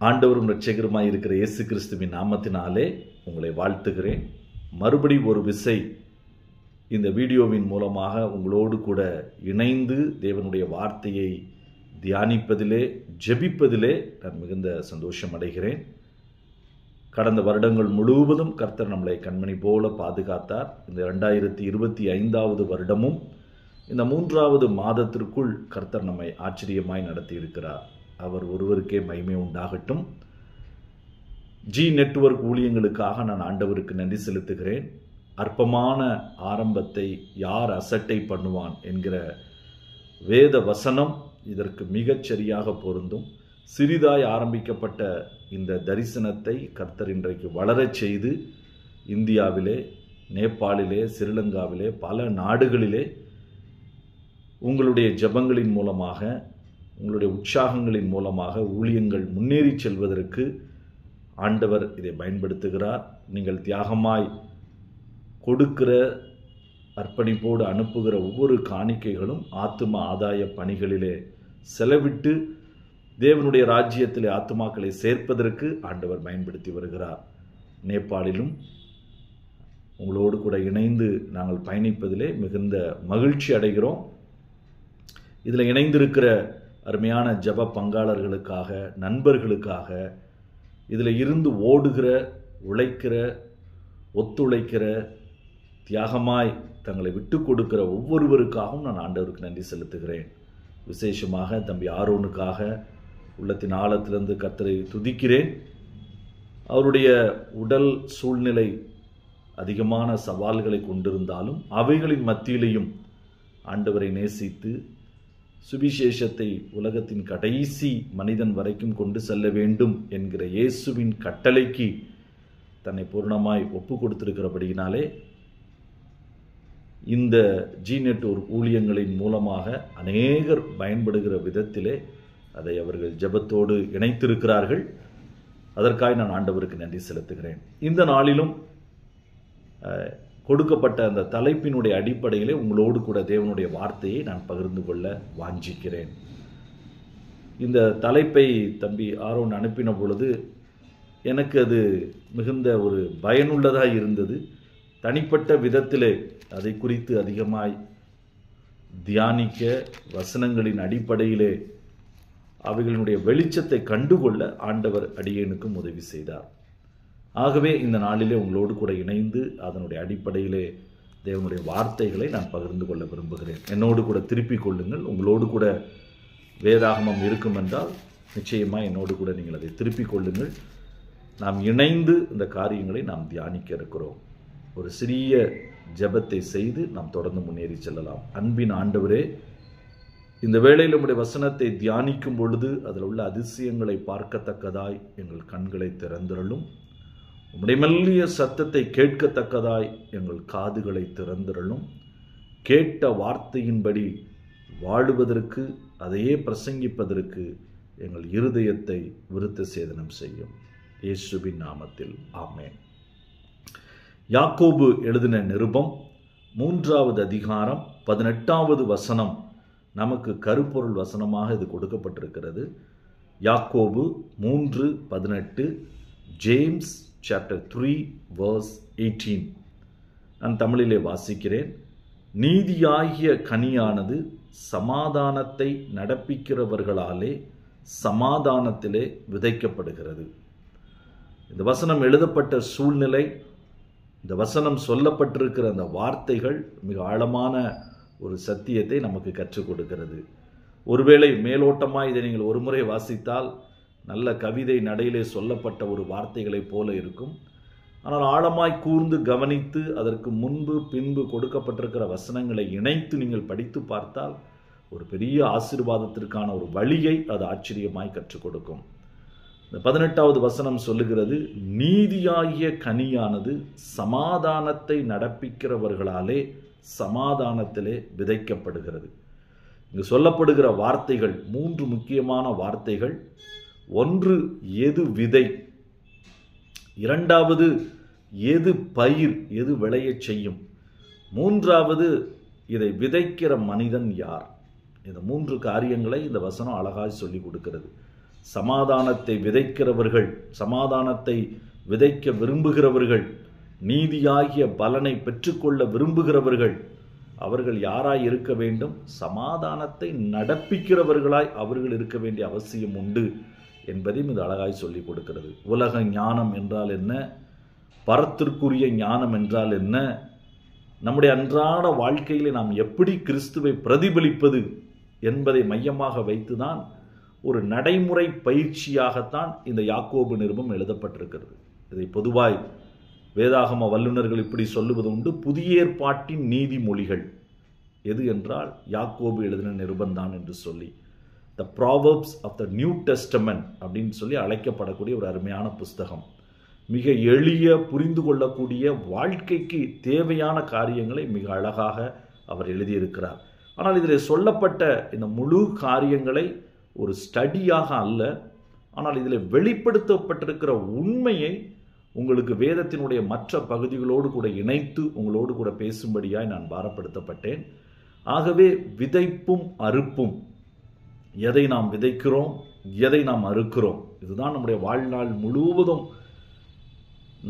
ஆண்டவரும் இரட்சகருமாய் இருக்கிற இயேசு கிறிஸ்துவின் நாமத்தினாலே உங்களை வாழ்த்துகிறேன். மறுபடி ஒரு விசை இந்த வீடியோவின் மூலமாக உங்களோடு கூட இணைந்து தேவனுடைய வார்த்தையை தியானிப்பதிலே, ஜெபிப்பதிலே நான் மிகுந்த சந்தோஷம் அடைகிறேன். கடந்த வருடங்கள் முழுவதும் கர்த்தர் நம்மளை கண்மணி போல பாதுகாத்தார். இந்த 2025வது வருடமும் இந்த 3வது மாதத்திற்குள் கர்த்தர் நம்மை ஆச்சரியமாய் நடத்தி இருக்கிறார். அவர் ஒருவருக்கே மகிமை உண்டாகட்டும். ஜி நெட்வொர்க் ஊழியங்களுக்காக நான் ஆண்டவருக்கு நன்றி செலுத்துகிறேன். அற்பமான ஆரம்பத்தை யார் அசட்டை பண்ணுவான் என்கிற வேத வசனம் இதற்கு மிகச் சரியாக பொருந்தும். சிறிதாய் ஆரம்பிக்கப்பட்ட இந்த தரிசனத்தை கர்த்தர் இன்றைக்கு வளரச் செய்து இந்தியாவிலே, நேபாளிலே, ஸ்ரீலங்காவிலே, பல நாடுகளிலே உங்களுடைய ஜெபங்களின் மூலமாக, உங்களுடைய உற்சாகங்களின் மூலமாக ஊழியங்கள் முன்னேறி செல்வதற்கு ஆண்டவர் இதை பயன்படுத்துகிறார். நீங்கள் தியாகமாய் கொடுக்கிற, அர்ப்பணிப்போடு அனுப்புகிற ஒவ்வொரு காணிக்கைகளும் ஆத்தும ஆதாய பணிகளிலே செலவிட்டு தேவனுடைய ராஜ்யத்திலே ஆத்துமாக்களை சேர்ப்பதற்கு ஆண்டவர் பயன்படுத்தி வருகிறார். நேபாளிலும் உங்களோடு கூட இணைந்து நாங்கள் பயணிப்பதிலே மிகுந்த மகிழ்ச்சி அடைகிறோம். இதில் இணைந்திருக்கிற அருமையான ஜெப பங்காளர்களுக்காக, நண்பர்களுக்காக, இதில் இருந்து ஓடுகிற, உழைக்கிற, ஒத்துழைக்கிற, தியாகமாய் தங்களை விட்டு கொடுக்கிற ஒவ்வொருவருக்காகவும் நான் ஆண்டவருக்கு நன்றி செலுத்துகிறேன். விசேஷமாக தம்பி ஆரோனுக்காக உள்ளத்தின் ஆழத்திலிருந்து கர்த்தரை துதிக்கிறேன். அவருடைய உடல் சூழ்நிலை அதிகமான சவால்களை கொண்டிருந்தாலும் அவைகளின் மத்தியிலையும் ஆண்டவரை நேசித்து சுவிசேஷத்தை உலகத்தின் கடைசி மனிதன் வரைக்கும் கொண்டு செல்ல வேண்டும் என்கிற இயேசுவின் கட்டளைக்கு தன்னை பூர்ணமாய் ஒப்பு கொடுத்திருக்கிறபடியினாலே இந்த ஜி நெட்வொர்க் ஊழியங்களின் மூலமாக அநேகர் பயன்படுகிற விதத்திலே அதை அவர்கள் ஜெபத்தோடு இணைத்திருக்கிறார்கள். அதற்காக நான் ஆண்டவருக்கு நன்றி செலுத்துகிறேன். இந்த நாளிலும் கொடுக்கப்பட்ட அந்த தலைப்பினுடைய அடிப்படையிலே உங்களோடு கூட தேவனுடைய வார்த்தையை நான் பகிர்ந்து கொள்ள வாஞ்சிக்கிறேன். இந்த தலைப்பை தம்பி ஆரோன் அனுப்பின பொழுது எனக்கு அது மிகுந்த ஒரு பயனுள்ளதாக இருந்தது. தனிப்பட்ட விதத்திலே அதை குறித்து அதிகமாய் தியானிக்க, வசனங்களின் அடிப்படையிலே அவைகளினுடைய வெளிச்சத்தை கண்டுகொள்ள ஆண்டவர் அடியேனுக்கும் உதவி செய்தார். ஆகவே இந்த நாளிலே உங்களோடு கூட இணைந்து அதனுடைய அடிப்படையிலே தேவனுடைய வார்த்தைகளை நான் பகிர்ந்து கொள்ள விரும்புகிறேன். என்னோடு கூட திருப்பிக் கொள்ளுங்கள். உங்களோடு கூட வேதாகமம் இருக்கும் என்றால் நிச்சயமாக என்னோடு கூட நீங்கள் அதை திருப்பிக் கொள்ளுங்கள். நாம் இணைந்து இந்த காரியங்களை நாம் தியானிக்க இருக்கிறோம். ஒரு சிறிய ஜெபத்தை செய்து நாம் தொடர்ந்து முன்னேறி செல்லலாம். அன்பின் ஆண்டவரே, இந்த வேளையில் உம்முடைய வசனத்தை தியானிக்கும் பொழுது அதில் உள்ள அதிசயங்களை பார்க்கத்தக்கதாய் எங்கள் கண்களை திறந்திரலும், உம்முடைய மெல்லிய சத்தத்தை கேட்கத்தக்கதாய் எங்கள் காதுகளை திறந்திரலும், கேட்ட வார்த்தையின்படி வாழுவதற்கு, அதையே பிரசங்கிப்பதற்கு எங்கள் இருதயத்தை விருத்த சேதனம் செய்யும். இயேசுவின் நாமத்தில் ஆமென். யாக்கோபு எழுதின நிருபம் 3வது அதிகாரம் 18வது வசனம் நமக்கு கருப்பொருள் வசனமாக இது கொடுக்கப்பட்டிருக்கிறது. யாக்கோபு 3:18, ஜேம்ஸ் சாப்டர் 3 verse 18. நான் தமிழிலே வாசிக்கிறேன். நீதியாகிய கனியானது சமாதானத்தை நடப்பிக்கிறவர்களாலே சமாதானத்திலே விதைக்கப்படுகிறது. இந்த வசனம் எழுதப்பட்ட சூழ்நிலை, இந்த வசனம் சொல்லப்பட்டிருக்கிற அந்த வார்த்தைகள் மிக ஆழமான ஒரு சத்தியத்தை நமக்கு கற்றுக் கொடுக்கிறது. ஒருவேளை மேலோட்டமாக இதை நீங்கள் ஒரு முறை வாசித்தால் நல்ல கவிதை நடையிலே சொல்லப்பட்ட ஒரு வார்த்தைகளைப் போல இருக்கும். ஆனால் ஆழமாய் கூர்ந்து கவனித்து அதற்கு முன்பு பின்பு கொடுக்கப்பட்டிருக்கிற வசனங்களை இணைத்து நீங்கள் படித்து பார்த்தால் ஒரு பெரிய ஆசீர்வாதத்திற்கான ஒரு வழியை அது ஆச்சரியமாய் கற்றுக் கொடுக்கும். இந்த 18வது வசனம் சொல்லுகிறது, நீதியாகிய கனியானது சமாதானத்தை நடப்பிக்கிறவர்களாலே சமாதானத்திலே விதைக்கப்படுகிறது. இங்கு சொல்லப்படுகிற வார்த்தைகள் 3 முக்கியமான வார்த்தைகள். ஒன்று, எது விதை; இரண்டாவது, எது பயிர், எது விளையச் செய்யும்; மூன்றாவது, இதை விதைக்கிற மனிதன் யார். இந்த 3 காரியங்களை இந்த வசனம் அழகாய் சொல்லி கொடுக்கிறது. சமாதானத்தை விதைக்கிறவர்கள், சமாதானத்தை விதைக்க விரும்புகிறவர்கள், நீதியாகிய பலனை பெற்றுக்கொள்ள விரும்புகிறவர்கள், அவர்கள் யாராய் இருக்க வேண்டும்? சமாதானத்தை நடப்பிக்கிறவர்களாய் அவர்கள் இருக்க வேண்டிய அவசியம் உண்டு என்பதையும் இது அழகாய் சொல்லிக் கொடுக்கிறது. உலக ஞானம் என்றால் என்ன? பரத்திற்குரிய ஞானம் என்றால் என்ன? நம்முடைய அன்றாட வாழ்க்கையிலே நாம் எப்படி கிறிஸ்துவை பிரதிபலிப்பது என்பதை மையமாக வைத்துதான் ஒரு நடைமுறை பயிற்சியாகத்தான் இந்த யாக்கோபு நிருபம் எழுதப்பட்டிருக்கிறது. இதை பொதுவாய் வேதாகம வல்லுநர்கள் இப்படி சொல்லுவது உண்டு, புதிய ஏற்பாட்டின் நீதிமொழிகள். எது என்றால் யாக்கோபு எழுதின நிருபந்தான் என்று சொல்லி, the proverbs of the new testament அப்படின்னு சொல்லி அழைக்கப்படக்கூடிய ஒரு அருமையான புஸ்தகம். மிக எளிய, புரிந்து கொள்ளக்கூடிய, வாழ்க்கைக்கு தேவையான காரியங்களை மிக அழகாக அவர் எழுதியிருக்கிறார். ஆனால் இதில் சொல்லப்பட்ட இந்த முழு காரியங்களை ஒரு ஸ்டடியாக அல்ல, ஆனால் இதில் வெளிப்படுத்தப்பட்டிருக்கிற உண்மையை உங்களுக்கு வேதத்தினுடைய மற்ற பகுதிகளோடு கூட இணைத்து உங்களோடு கூட பேசும்படியாய் நான் பாரப்படுத்தப்பட்டேன். ஆகவே விதைப்பும் அறுப்பும், எதை நாம் விதைக்கிறோம், எதை நாம் அறுக்கிறோம், இதுதான் நம்முடைய வாழ்நாள் முழுவதும்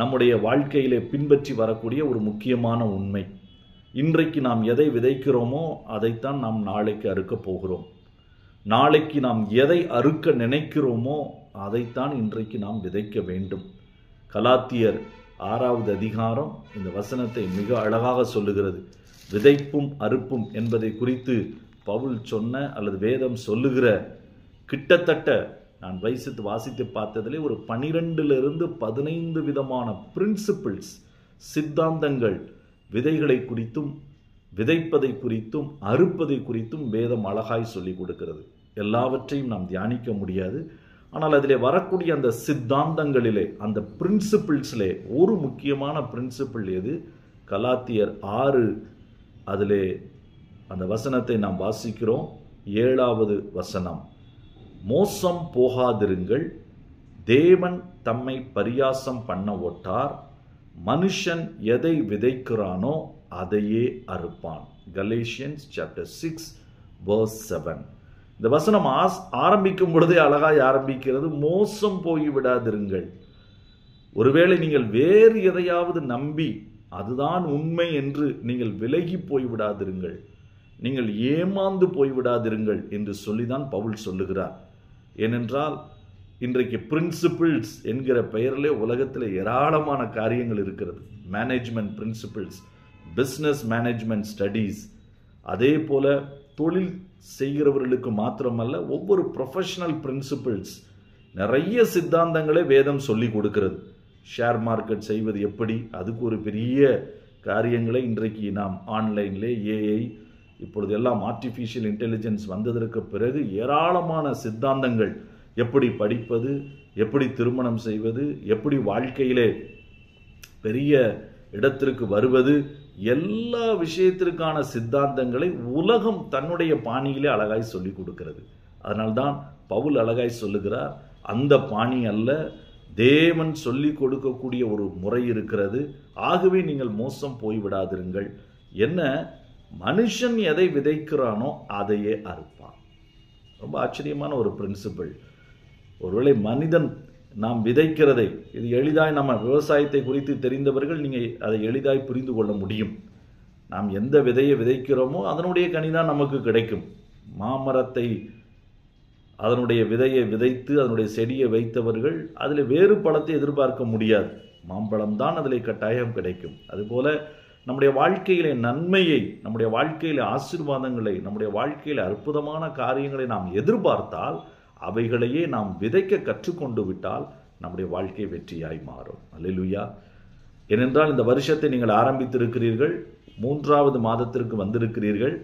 நம்முடைய வாழ்க்கையிலே பின்பற்றி வரக்கூடிய ஒரு முக்கியமான உண்மை. இன்றைக்கு நாம் எதை விதைக்கிறோமோ அதைத்தான் நாம் நாளைக்கு அறுக்கப் போகிறோம். நாளைக்கு நாம் எதை அறுக்க நினைக்கிறோமோ அதைத்தான் இன்றைக்கு நாம் விதைக்க வேண்டும். கலாத்தியர் 6வது அதிகாரம் இந்த வசனத்தை மிக அழகாக சொல்லுகிறது. விதைப்பும் அறுப்பும் என்பதை குறித்து பவுல் சொன்ன அல்லது வேதம் சொல்லுகிற கிட்டத்தட்ட நான் வாசித்து பார்த்ததிலே ஒரு 12லிருந்து 15 விதமான பிரின்சிபிள்ஸ், சித்தாந்தங்கள், விதைகளை குறித்தும் விதைப்பதை குறித்தும் அறுப்பதை குறித்தும் வேதம் அழகாய் சொல்லி கொடுக்கிறது. எல்லாவற்றையும் நாம் தியானிக்க முடியாது. ஆனால் அதிலே வரக்கூடிய அந்த சித்தாந்தங்களிலே, அந்த பிரின்சிபிள்ஸிலே ஒரு முக்கியமான பிரின்சிபிள் எது? கலாத்தியர் 6 அதிலே அந்த வசனத்தை நாம் வாசிக்கிறோம். 7வது வசனம், மோசம் போகாதிருங்கள், தேவன் தம்மை பரியாசம் பண்ண ஒட்டார், மனுஷன் எதை விதைக்கிறானோ அதையே அறுப்பான். Galatians chapter 6 verse 7. இந்த வசனம் ஆரம்பிக்கும் பொழுதே அழகாய் ஆரம்பிக்கிறது. மோசம் போய்விடாதிருங்கள். ஒருவேளை நீங்கள் வேறு எதையாவது நம்பி அதுதான் உண்மை என்று நீங்கள் விலகி போய்விடாதிருங்கள், நீங்கள் ஏமாந்து போய்விடாதிருங்கள் என்று சொல்லிதான் பவுல் சொல்லுகிறார். ஏனென்றால் இன்றைக்கு பிரின்சிபிள்ஸ் என்கிற பெயரிலே உலகத்தில் ஏராளமான காரியங்கள் இருக்கிறது. Management principles, business management studies, அதே போல தொழில் செய்கிறவர்களுக்கு மாத்திரமல்ல, ஒவ்வொரு ப்ரொஃபஷனல் பிரின்சிபிள்ஸ், நிறைய சித்தாந்தங்களே வேதம் சொல்லி கொடுக்கிறது. ஷேர் மார்க்கெட் செய்வது எப்படி, அதுக்கு ஒரு பெரிய காரியங்களை இன்றைக்கு நாம் ஆன்லைன்லே, ஏஐ, இப்பொழுது எல்லாம் ஆர்டிஃபிஷியல் இன்டெலிஜென்ஸ் வந்ததற்கு பிறகு ஏராளமான சித்தாந்தங்கள், எப்படி படிப்பது, எப்படி திருமணம் செய்வது, எப்படி வாழ்க்கையிலே பெரிய இடத்திற்கு வருவது, எல்லா விஷயத்திற்கான சித்தாந்தங்களை உலகம் தன்னுடைய பாணியிலே அழகாய் சொல்லி கொடுக்கிறது. அதனால்தான் பவுல் அழகாய் சொல்லுகிறார், அந்த பாணி அல்ல, தேவன் சொல்லி கொடுக்கக்கூடிய ஒரு முறை இருக்கிறது. ஆகவே நீங்கள் மோசம் போய்விடாதிருங்கள். என்ன? மனுஷன் எதை விதைக்கிறானோ அதையே அறுப்பான். ரொம்ப ஆச்சரியமான ஒரு பிரின்சிபிள். ஒருவேளை மனிதன் நாம் விதைக்கிறதை, இது எளிதாய் நம்ம விவசாயத்தை குறித்து தெரிந்தவர்கள் நீங்கள் அதை எளிதாய் புரிந்து கொள்ள முடியும். நாம் எந்த விதையை விதைக்கிறோமோ அதனுடைய கனிதான் நமக்கு கிடைக்கும். மாமரத்தை அதனுடைய விதையை விதைத்து அதனுடைய செடியை வைத்தவர்கள் அதில் வேறு பழத்தை எதிர்பார்க்க முடியாது. மாம்பழம் தான் அதில் கட்டாயம் கிடைக்கும். அதுபோல நம்முடைய வாழ்க்கையிலே நன்மையை, நம்முடைய வாழ்க்கையிலே ஆசீர்வாதங்களை, நம்முடைய வாழ்க்கையிலே அற்புதமான காரியங்களை நாம் எதிர்பார்த்தால் அவைகளையே நாம் விதைக்க கற்றுக்கொண்டு விட்டால் நம்முடைய வாழ்க்கை வெற்றியாய் மாறும். அல்லேலூயா. ஏனென்றால் இந்த வருஷத்தை நீங்கள் ஆரம்பித்திருக்கிறீர்கள், 3வது மாதத்திற்கு வந்திருக்கிறீர்கள்.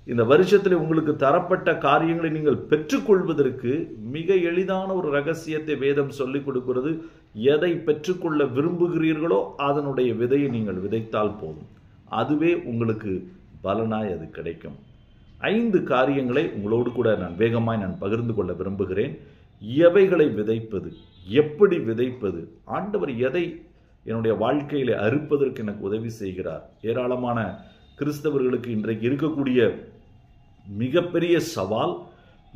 இந்த வருஷத்தில் உங்களுக்கு தரப்பட்ட காரியங்களை நீங்கள் பெற்றுக்கொள்வதற்கு மிக எளிதான ஒரு ரகசியத்தை வேதம் சொல்லிக் கொடுக்கிறது. எதை பெற்றுக்கொள்ள விரும்புகிறீர்களோ அதனுடைய விதையை நீங்கள் விதைத்தால் போதும், அதுவே உங்களுக்கு பலனாய் அது கிடைக்கும். 5 காரியங்களை உங்களோடு கூட நான் வேகமாய் பகிர்ந்து கொள்ள விரும்புகிறேன். எவைகளை விதைப்பது, எப்படி விதைப்பது, ஆண்டவர் எதை என்னுடைய வாழ்க்கையில அறுப்பதற்கு எனக்கு உதவி செய்கிறார். ஏராளமான கிறிஸ்தவர்களுக்கு இன்றைக்கு இருக்கக்கூடிய மிகப்பெரிய சவால்,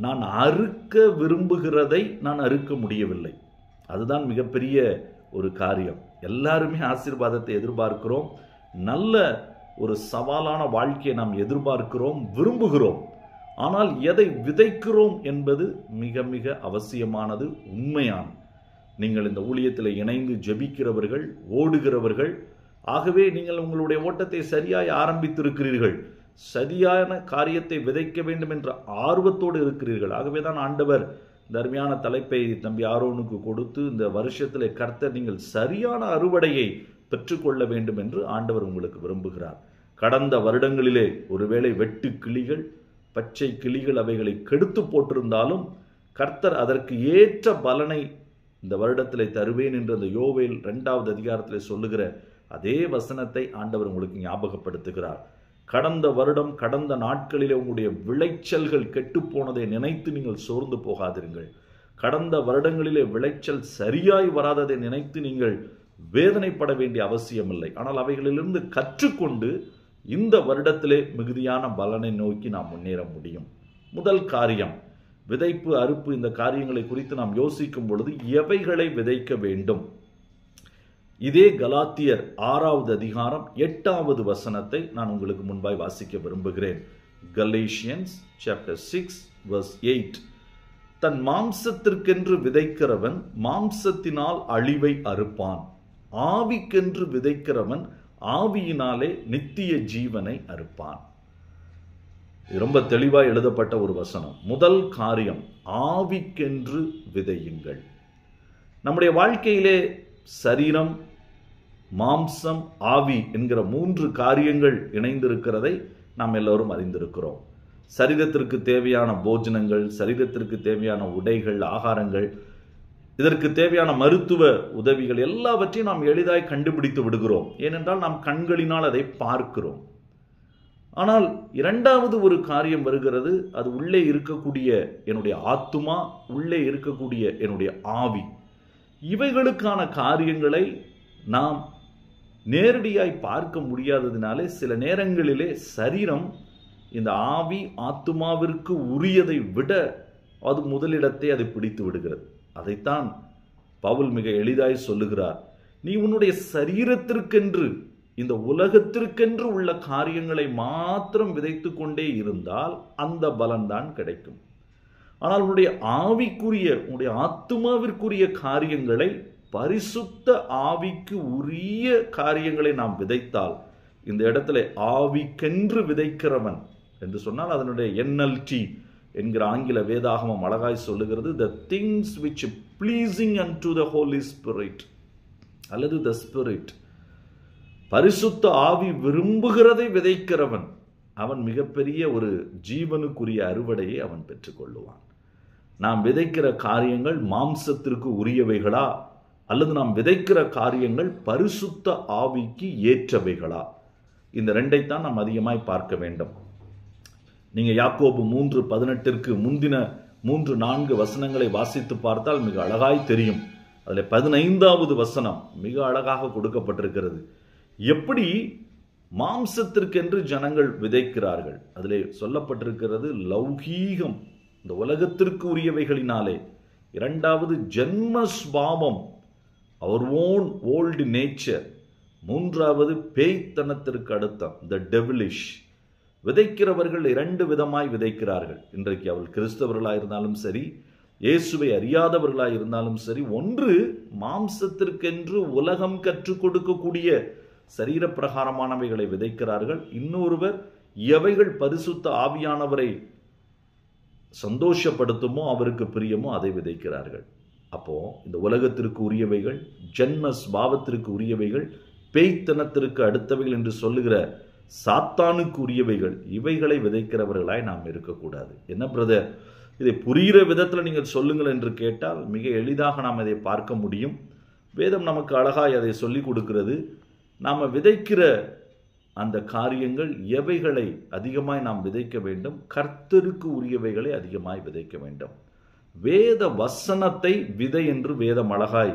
நான் அறுக்க விரும்புகிறதை நான் அறுக்க முடியவில்லை. அதுதான் மிகப்பெரிய ஒரு காரியம். எல்லாருமே ஆசீர்வாதத்தை எதிர்பார்க்கிறோம், நல்ல ஒரு சவாலான வாழ்க்கையை நாம் எதிர்பார்க்கிறோம், விரும்புகிறோம். ஆனால் எதை விதைக்கிறோம் என்பது மிக மிக அவசியமானது, உண்மையானது. நீங்கள் இந்த ஊழியத்தில் இணைந்து ஜெபிக்கிறவர்கள், ஓடுகிறவர்கள், ஆகவே நீங்கள் உங்களுடைய ஓட்டத்தை சரியாய் ஆரம்பித்திருக்கிறீர்கள், சரியான காரியத்தை விதைக்க வேண்டும் என்ற ஆர்வத்தோடு இருக்கிறீர்கள். ஆகவே தான் ஆண்டவர் இந்த அருமையான தலைப்பை தம்பி ஆரோனுக்கு கொடுத்து, இந்த வருஷத்தில் கர்த்தர் நீங்கள் சரியான அறுவடையை பெற்றுக்கொள்ள வேண்டும் என்று ஆண்டவர் உங்களுக்கு விரும்புகிறார். கடந்த வருடங்களிலே ஒருவேளை வெட்டு கிளிகள், பச்சை கிளிகள் அவைகளை கெடுத்து போட்டிருந்தாலும் கர்த்தர் அதற்கு ஏற்ற பலனை இந்த வருடத்தில் தருவேன் என்று அந்த யோவேல் 2வது அதிகாரத்தில் சொல்லுகிற அதே வசனத்தை ஆண்டவர் உங்களுக்கு ஞாபகப்படுத்துகிறார். கடந்த வருடம், கடந்த நாட்களிலே உங்களுடைய விளைச்சல்கள் கெட்டுப்போனதை நினைத்து நீங்கள் சோர்ந்து போகாதீர்கள். கடந்த வருடங்களிலே விளைச்சல் சரியாய் வராததை நினைத்து நீங்கள் வேதனைப்பட வேண்டிய அவசியமில்லை. ஆனால் அவைகளிலிருந்து கற்றுக்கொண்டு இந்த வருடத்திலே மிகுதியான பலனை நோக்கி நாம் முன்னேற முடியும். முதல் காரியம், விதைப்பு அறுப்பு. இந்த காரியங்களை குறித்து நாம் யோசிக்கும் பொழுது எவைகளை விதைக்க வேண்டும்? இதே கலாத்தியர் 6வது அதிகாரம் 8வது வசனத்தை நான் உங்களுக்கு முன்பாய் வாசிக்க விரும்புகிறேன். Galatians chapter 6 verse 8. தன் மாம்சத்திற்கென்று விதைக்கிறவன் மாம்சத்தினால் அழிவை அறுப்பான், ஆவிக்கென்று விதைக்கிறவன் ஆவியினாலே நித்திய ஜீவனை அறுப்பான். ரொம்ப தெளிவாய் எழுதப்பட்ட ஒரு வசனம். முதல் காரியம், ஆவிக்கென்று விதையுங்கள். நம்முடைய வாழ்க்கையிலே சரீரம், மாம்சம், ஆவி என்கிற 3 காரியங்கள் இணைந்திருக்கிறதை நாம் எல்லோரும் அறிந்திருக்கிறோம். சரீரத்திற்கு தேவையான போஜனங்கள், சரீரத்திற்கு தேவையான உடைகள், ஆகாரங்கள், இதற்கு தேவையான மருத்துவ உதவிகள் எல்லாவற்றையும் நாம் எளிதாய் கண்டுபிடித்து விடுகிறோம். ஏனென்றால் நாம் கண்களினால் அதை பார்க்கிறோம். ஆனால் 2வது ஒரு காரியம் வருகிறது. அது உள்ளே இருக்கக்கூடிய என்னுடைய ஆத்துமா, உள்ளே இருக்கக்கூடிய என்னுடைய ஆவி. இவைகளுக்கான காரியங்களை நாம் நேரடியாய் பார்க்க முடியாததினாலே சில நேரங்களிலே சரீரம் இந்த ஆவி ஆத்துமாவிற்கு உரியதை விட அது முதலிடத்தை அதை பிடித்து விடுகிறது. அதைத்தான் பவுல் மிக எளிதாய் சொல்லுகிறார். நீ உன்னுடைய சரீரத்திற்கென்று, இந்த உலகத்திற்கென்று உள்ள காரியங்களை மாத்திரம் விதைத்து கொண்டே இருந்தால் அந்த பலன்தான் கிடைக்கும். ஆனால் உன்னுடைய ஆவிக்குரிய, உன்னுடைய ஆத்துமாவிற்குரிய காரியங்களை, பரிசுத்த ஆவிக்கு உரிய காரியங்களை நாம் விதைத்தால், இந்த இடத்துல ஆவிக்கென்று விதைக்கிறவன் என்று சொன்னால் அதனுடைய NLT என்கிற ஆங்கில வேதாகமம் அழகாய் சொல்லுகிறது, the things which pleasing unto the Holy Spirit அல்லது the Spirit. பரிசுத்த ஆவி விரும்புகிறதை விதைக்கிறவன் அவன் மிகப்பெரிய ஒரு ஜீவனுக்குரிய அறுவடையை அவன் பெற்றுக்கொள்ளுவான். நாம் விதைக்கிற காரியங்கள் மாம்சத்திற்கு உரியவைகளா அல்லது நாம் விதைக்கிற காரியங்கள் பரிசுத்த ஆவிக்கு ஏற்றவைகளா? இந்த 2ஐத்தான் நாம் அதிகமாய் பார்க்க வேண்டும். நீங்க யாக்கோபு 3:18 முந்தின 3-4 வசனங்களை வாசித்து பார்த்தால் மிக அழகாய் தெரியும். அதில் 15வது வசனம் மிக அழகாக கொடுக்கப்பட்டிருக்கிறது. எப்படி மாம்சத்திற்கென்று ஜனங்கள் விதைக்கிறார்கள். அதிலே சொல்லப்பட்டிருக்கிறது லௌகீகம், இந்த உலகத்திற்கு உரியவைகளினாலே. 2வது ஜென்ம ஸ்பாவம், அவர் ஓன் ஓல்டு நேச்சர். 3வது பேய்த்தனத்திற்கு அடுத்த த டெவிலிஷ். விதைக்கிறவர்கள் 2 விதமாய் விதைக்கிறார்கள். இன்றைக்கு அவள் கிறிஸ்தவர்களாக இருந்தாலும் சரி, இயேசுவை அறியாதவர்களாக இருந்தாலும் சரி, ஒன்று மாம்சத்திற்கென்று உலகம் கற்றுக் கொடுக்கக்கூடிய சரீர பிரகாரமானவைகளை விதைக்கிறார்கள். இன்னொருவர் எவைகள் பரிசுத்த ஆவியானவரை சந்தோஷப்படுத்துமோ, அவருக்கு பிரியமோ அதை விதைக்கிறார்கள். அப்போ இந்த உலகத்திற்கு உரியவைகள், ஜென்ம ஸ்பாவத்திற்கு உரியவைகள், பேய்த்தனத்திற்கு அடுத்தவைகள் என்று சொல்லுகிற சாத்தானுக்கு உரியவைகள், இவைகளை விதைக்கிறவர்களாய் நாம் இருக்கக்கூடாது. என்ன பிரதர், இதை புரிகிற விதத்தில் நீங்கள் சொல்லுங்கள் என்று கேட்டால் மிக எளிதாக நாம் இதை பார்க்க முடியும். வேதம் நமக்கு அழகாய் அதை சொல்லிக் கொடுக்கிறது. நாம் விதைக்கிற அந்த காரியங்கள் எவைகளை அதிகமாய் நாம் விதைக்க வேண்டும்? கர்த்தருக்கு உரியவைகளை அதிகமாய் விதைக்க வேண்டும். வேத வசனத்தை விதை என்று வேதம் அழகாய்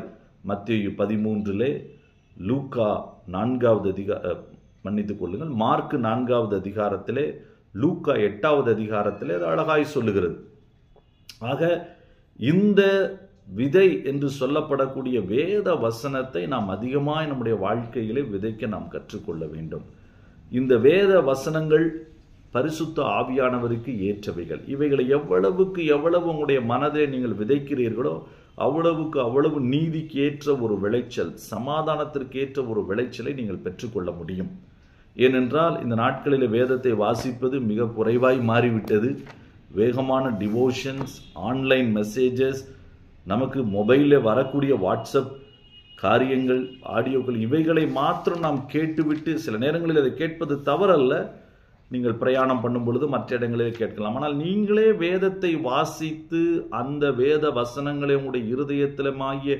மத்தேயு 13, லூக்கா 4வது மன்னித்துக் கொள்ளுங்கள், மார்க் 4வது அதிகாரத்திலே, லூக்கா 8வது அதிகாரத்திலே அது அழகாய் சொல்லுகிறது. ஆக இந்த விதை என்று சொல்லப்படக்கூடிய வேத வசனத்தை நாம் அதிகமாய் நம்முடைய வாழ்க்கையிலே விதைக்க நாம் கற்றுக்கொள்ள வேண்டும். இந்த வேத வசனங்கள் பரிசுத்த ஆவியானவருக்கு ஏற்றவைகள். இவைகளை எவ்வளவுக்கு எவ்வளவு உங்களுடைய மனதை நீங்கள் விதைக்கிறீர்களோ அவ்வளவுக்கு அவ்வளவு நீதிக்கு ஏற்ற ஒரு விளைச்சல், சமாதானத்திற்கு ஏற்ற ஒரு விளைச்சலை நீங்கள் பெற்றுக்கொள்ள முடியும். ஏனென்றால் இந்த நாட்களில் வேதத்தை வாசிப்பது மிக குறைவாய் மாறிவிட்டது. வேகமான டிவோஷன்ஸ், ஆன்லைன் மெசேஜஸ், நமக்கு மொபைலில் வரக்கூடிய வாட்ஸ்அப் காரியங்கள், ஆடியோக்கள், இவைகளை மாத்திரம் நாம் கேட்டுவிட்டு, சில நேரங்களில் அதை கேட்பது தவறல்ல, நீங்கள் பிரயாணம் பண்ணும் பொழுது மற்ற இடங்களில் கேட்கலாம். ஆனால் நீங்களே வேதத்தை வாசித்து அந்த வேத வசனங்களை உங்களுடைய இருதயத்திலமாகிய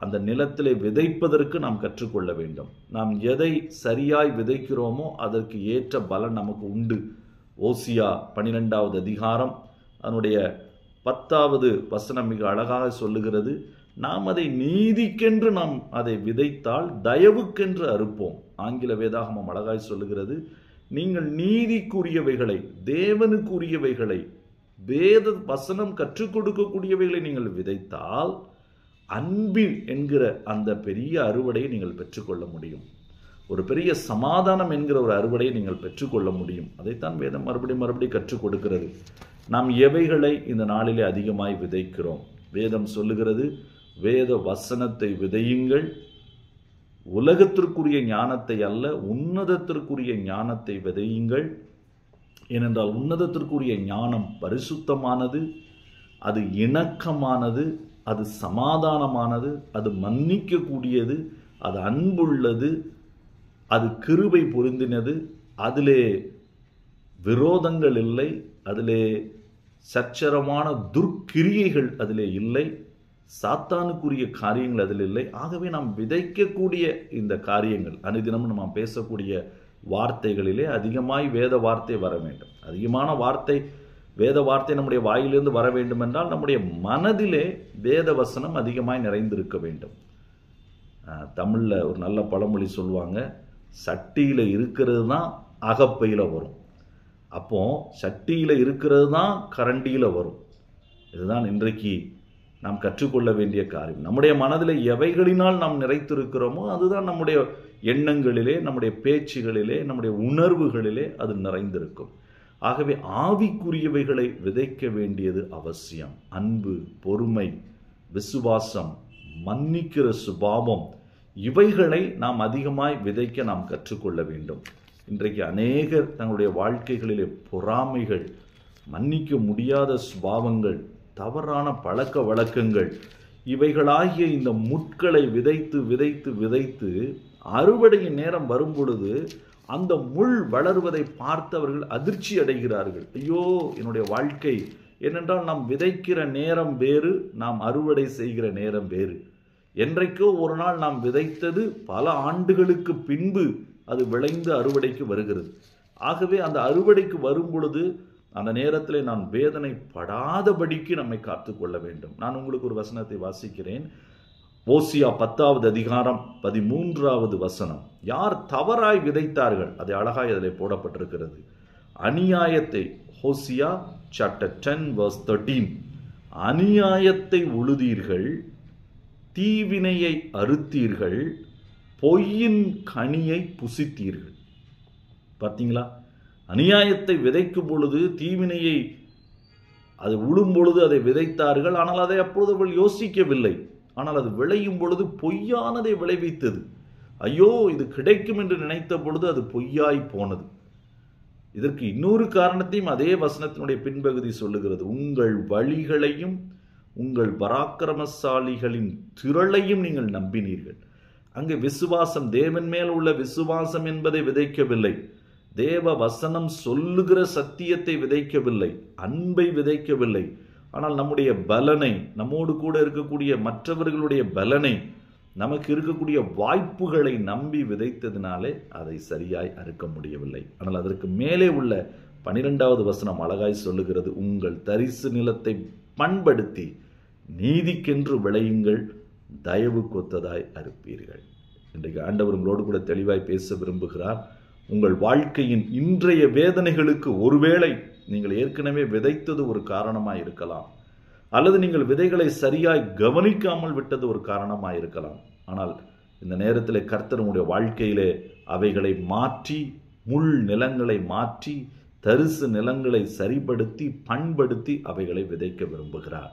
அந்த நிலத்திலே விதைப்பதற்கு நாம் கற்றுக்கொள்ள வேண்டும். நாம் எதை சரியாய் விதைக்கிறோமோ அதற்கு ஏற்ற பலன் நமக்கு உண்டு. ஓசியா 12வது அதிகாரம் அதனுடைய 10வது வசனம் மிக அழகாக சொல்லுகிறது, நாம் அதை நீதிக்கென்று நாம் அதை விதைத்தால் தயவுக்கென்று அறுப்போம். ஆங்கில வேதாகமம் அழகாய் சொல்லுகிறது, நீங்கள் நீதிக்குரியவைகளை, தேவனுக்குரியவைகளை, வேத வசனம் கற்றுக் கொடுக்கக்கூடியவைகளை நீங்கள் விதைத்தால் அன்பு என்கிற அந்த பெரிய அறுவடையை நீங்கள் பெற்றுக்கொள்ள முடியும். ஒரு பெரிய சமாதானம் என்கிற ஒரு அறுவடையை நீங்கள் பெற்றுக்கொள்ள முடியும். அதைத்தான் வேதம் மறுபடியும் கற்றுக் கொடுக்கிறது. நாம் எவைகளை இந்த நாளிலே அதிகமாய் விதைக்கிறோம்? வேதம் சொல்லுகிறது, வேத வசனத்தை விதையுங்கள், உலகத்திற்குரிய ஞானத்தை அல்ல, உன்னதத்திற்குரிய ஞானத்தை விதையுங்கள். ஏனென்றால் உன்னதத்திற்குரிய ஞானம் பரிசுத்தமானது, அது இணக்கமானது, அது சமாதானமானது, அது மன்னிக்கக்கூடியது, அது அன்புள்ளது, அது கிருபை பொருந்தினது, அதிலே விரோதங்கள் இல்லை, அதிலே சச்சரமான துர்க்கிரியைகள் அதிலே இல்லை, சாத்தானுக்குரிய காரியங்கள் அதில் இல்லை. ஆகவே நாம் விதைக்கக்கூடிய இந்த காரியங்கள், அனுதினமும் நம்ம பேசக்கூடிய வார்த்தைகளிலே அதிகமாய் வேத வார்த்தை வர வேண்டும். அதிகமான வார்த்தை, வேத வார்த்தை நம்முடைய வாயிலிருந்து வர வேண்டும் என்றால் நம்முடைய மனதிலே வேத வசனம் அதிகமாய் நிறைந்திருக்க வேண்டும். தமிழில் ஒரு நல்ல பழமொழி சொல்லுவாங்க, சட்டியில் இருக்கிறது தான் அகப்பையில் வரும். அப்போ சட்டியில் இருக்கிறது தான் கரண்டியில் வரும். இதுதான் இன்றைக்கு நாம் கற்றுக்கொள்ள வேண்டிய காரியம். நம்முடைய மனதில் எவைகளினால் நாம் நிறைத்திருக்கிறோமோ அதுதான் நம்முடைய எண்ணங்களிலே, நம்முடைய பேச்சுகளிலே, நம்முடைய உணர்வுகளிலே அது நிறைந்திருக்கும். ஆகவே ஆவிக்குரியவைகளை விதைக்க வேண்டியது அவசியம். அன்பு, பொறுமை, விசுவாசம், மன்னிக்கிற சுபாவம், இவைகளை நாம் அதிகமாய் விதைக்க நாம் கற்றுக்கொள்ள வேண்டும். இன்றைக்கு அநேகர் தங்களுடைய வாழ்க்கைகளிலே பொறாமைகள், மன்னிக்க முடியாத சுபாவங்கள், தவறான பழக்க வழக்கங்கள், இவைகளாகிய இந்த முட்களை விதைத்து விதைத்து விதைத்து அறுவடையின் நேரம் வரும் பொழுது அந்த முள் வளருவதை பார்த்தவர்கள் அதிர்ச்சி அடைகிறார்கள். ஐயோ, என்னுடைய வாழ்க்கை! ஏனென்றால் நாம் விதைக்கிற நேரம் வேறு, நாம் அறுவடை செய்கிற நேரம் வேறு. என்றைக்கோ ஒரு நாள் நாம் விதைத்தது பல ஆண்டுகளுக்கு பின்பு அது விளைந்து அறுவடைக்கு வருகிறது. ஆகவே அந்த அறுவடைக்கு வரும் பொழுது அந்த நேரத்தில் நான் வேதனை படாதபடிக்கு நம்மை காத்துக்கொள்ள வேண்டும். நான் உங்களுக்கு ஒரு வசனத்தை வாசிக்கிறேன். ஓசியா 10வது அதிகாரம் 13வது வசனம். யார் தவறாய் விதைத்தார்கள், அது அழகாய் அதில் போடப்பட்டிருக்கிறது. அநியாயத்தை, ஓசியா chapter 10 verse 13, அநியாயத்தை உழுதீர்கள், தீவினையை அறுத்தீர்கள், பொய்யின் கனியை புசித்தீர்கள். பார்த்தீங்களா? அநியாயத்தை விதைக்கும் பொழுது, தீவினையை அது உழும் பொழுது அதை விதைத்தார்கள். ஆனால் அதை அப்பொழுது அவர்கள் யோசிக்கவில்லை. ஆனால் அது விளையும் பொழுது பொய்யானதை விளைவித்தது. ஐயோ, இது கிடைக்கும் என்று நினைத்த பொழுது அது பொய்யாய் போனது. இதற்கு இன்னொரு காரணத்தையும் அதே வசனத்தினுடைய பின்பகுதி சொல்லுகிறது. உங்கள் வழிகளையும் உங்கள் பராக்கிரமசாலிகளின் திரளையும் நீங்கள் நம்பினீர்கள். அங்கே விசுவாசம், தேவன் மேல் உள்ள விசுவாசம் என்பதை விதைக்கவில்லை. தேவ வசனம் சொல்லுகிற சத்தியத்தை விதைக்கவில்லை, அன்பை விதைக்கவில்லை. ஆனால் நம்முடைய பலனை, நம்மோடு கூட இருக்கக்கூடிய மற்றவர்களுடைய பலனை, நமக்கு இருக்கக்கூடிய வாய்ப்புகளை நம்பி விதைத்ததினாலே அதை சரியாய் அறுக்க முடியவில்லை. ஆனால் அதற்கு மேலே உள்ள 12வது வசனம் அழகாய் சொல்லுகிறது. உங்கள் தரிசு நிலத்தை பண்படுத்தி நீதிக்கென்று விளையுங்கள், தயவு கொத்ததாய் அறுப்பீர்கள். இன்றைக்கு ஆண்டவர் உங்களோடு கூட தெளிவாய் பேச விரும்புகிறார். உங்கள் வாழ்க்கையின் இன்றைய வேதனைகளுக்கு ஒருவேளை நீங்கள் ஏற்கனவே விதைத்தது ஒரு காரணமாக இருக்கலாம். அல்லது நீங்கள் விதைகளை சரியாய் கவனிக்காமல் விட்டது ஒரு காரணமாக இருக்கலாம். ஆனால் இந்த நேரத்தில் கர்த்தர் உங்களுடைய வாழ்க்கையிலே அவைகளை மாற்றி, முள் நிலங்களை மாற்றி, தரிசு நிலங்களை சரிப்படுத்தி, பண்படுத்தி அவைகளை விதைக்க விரும்புகிறார்.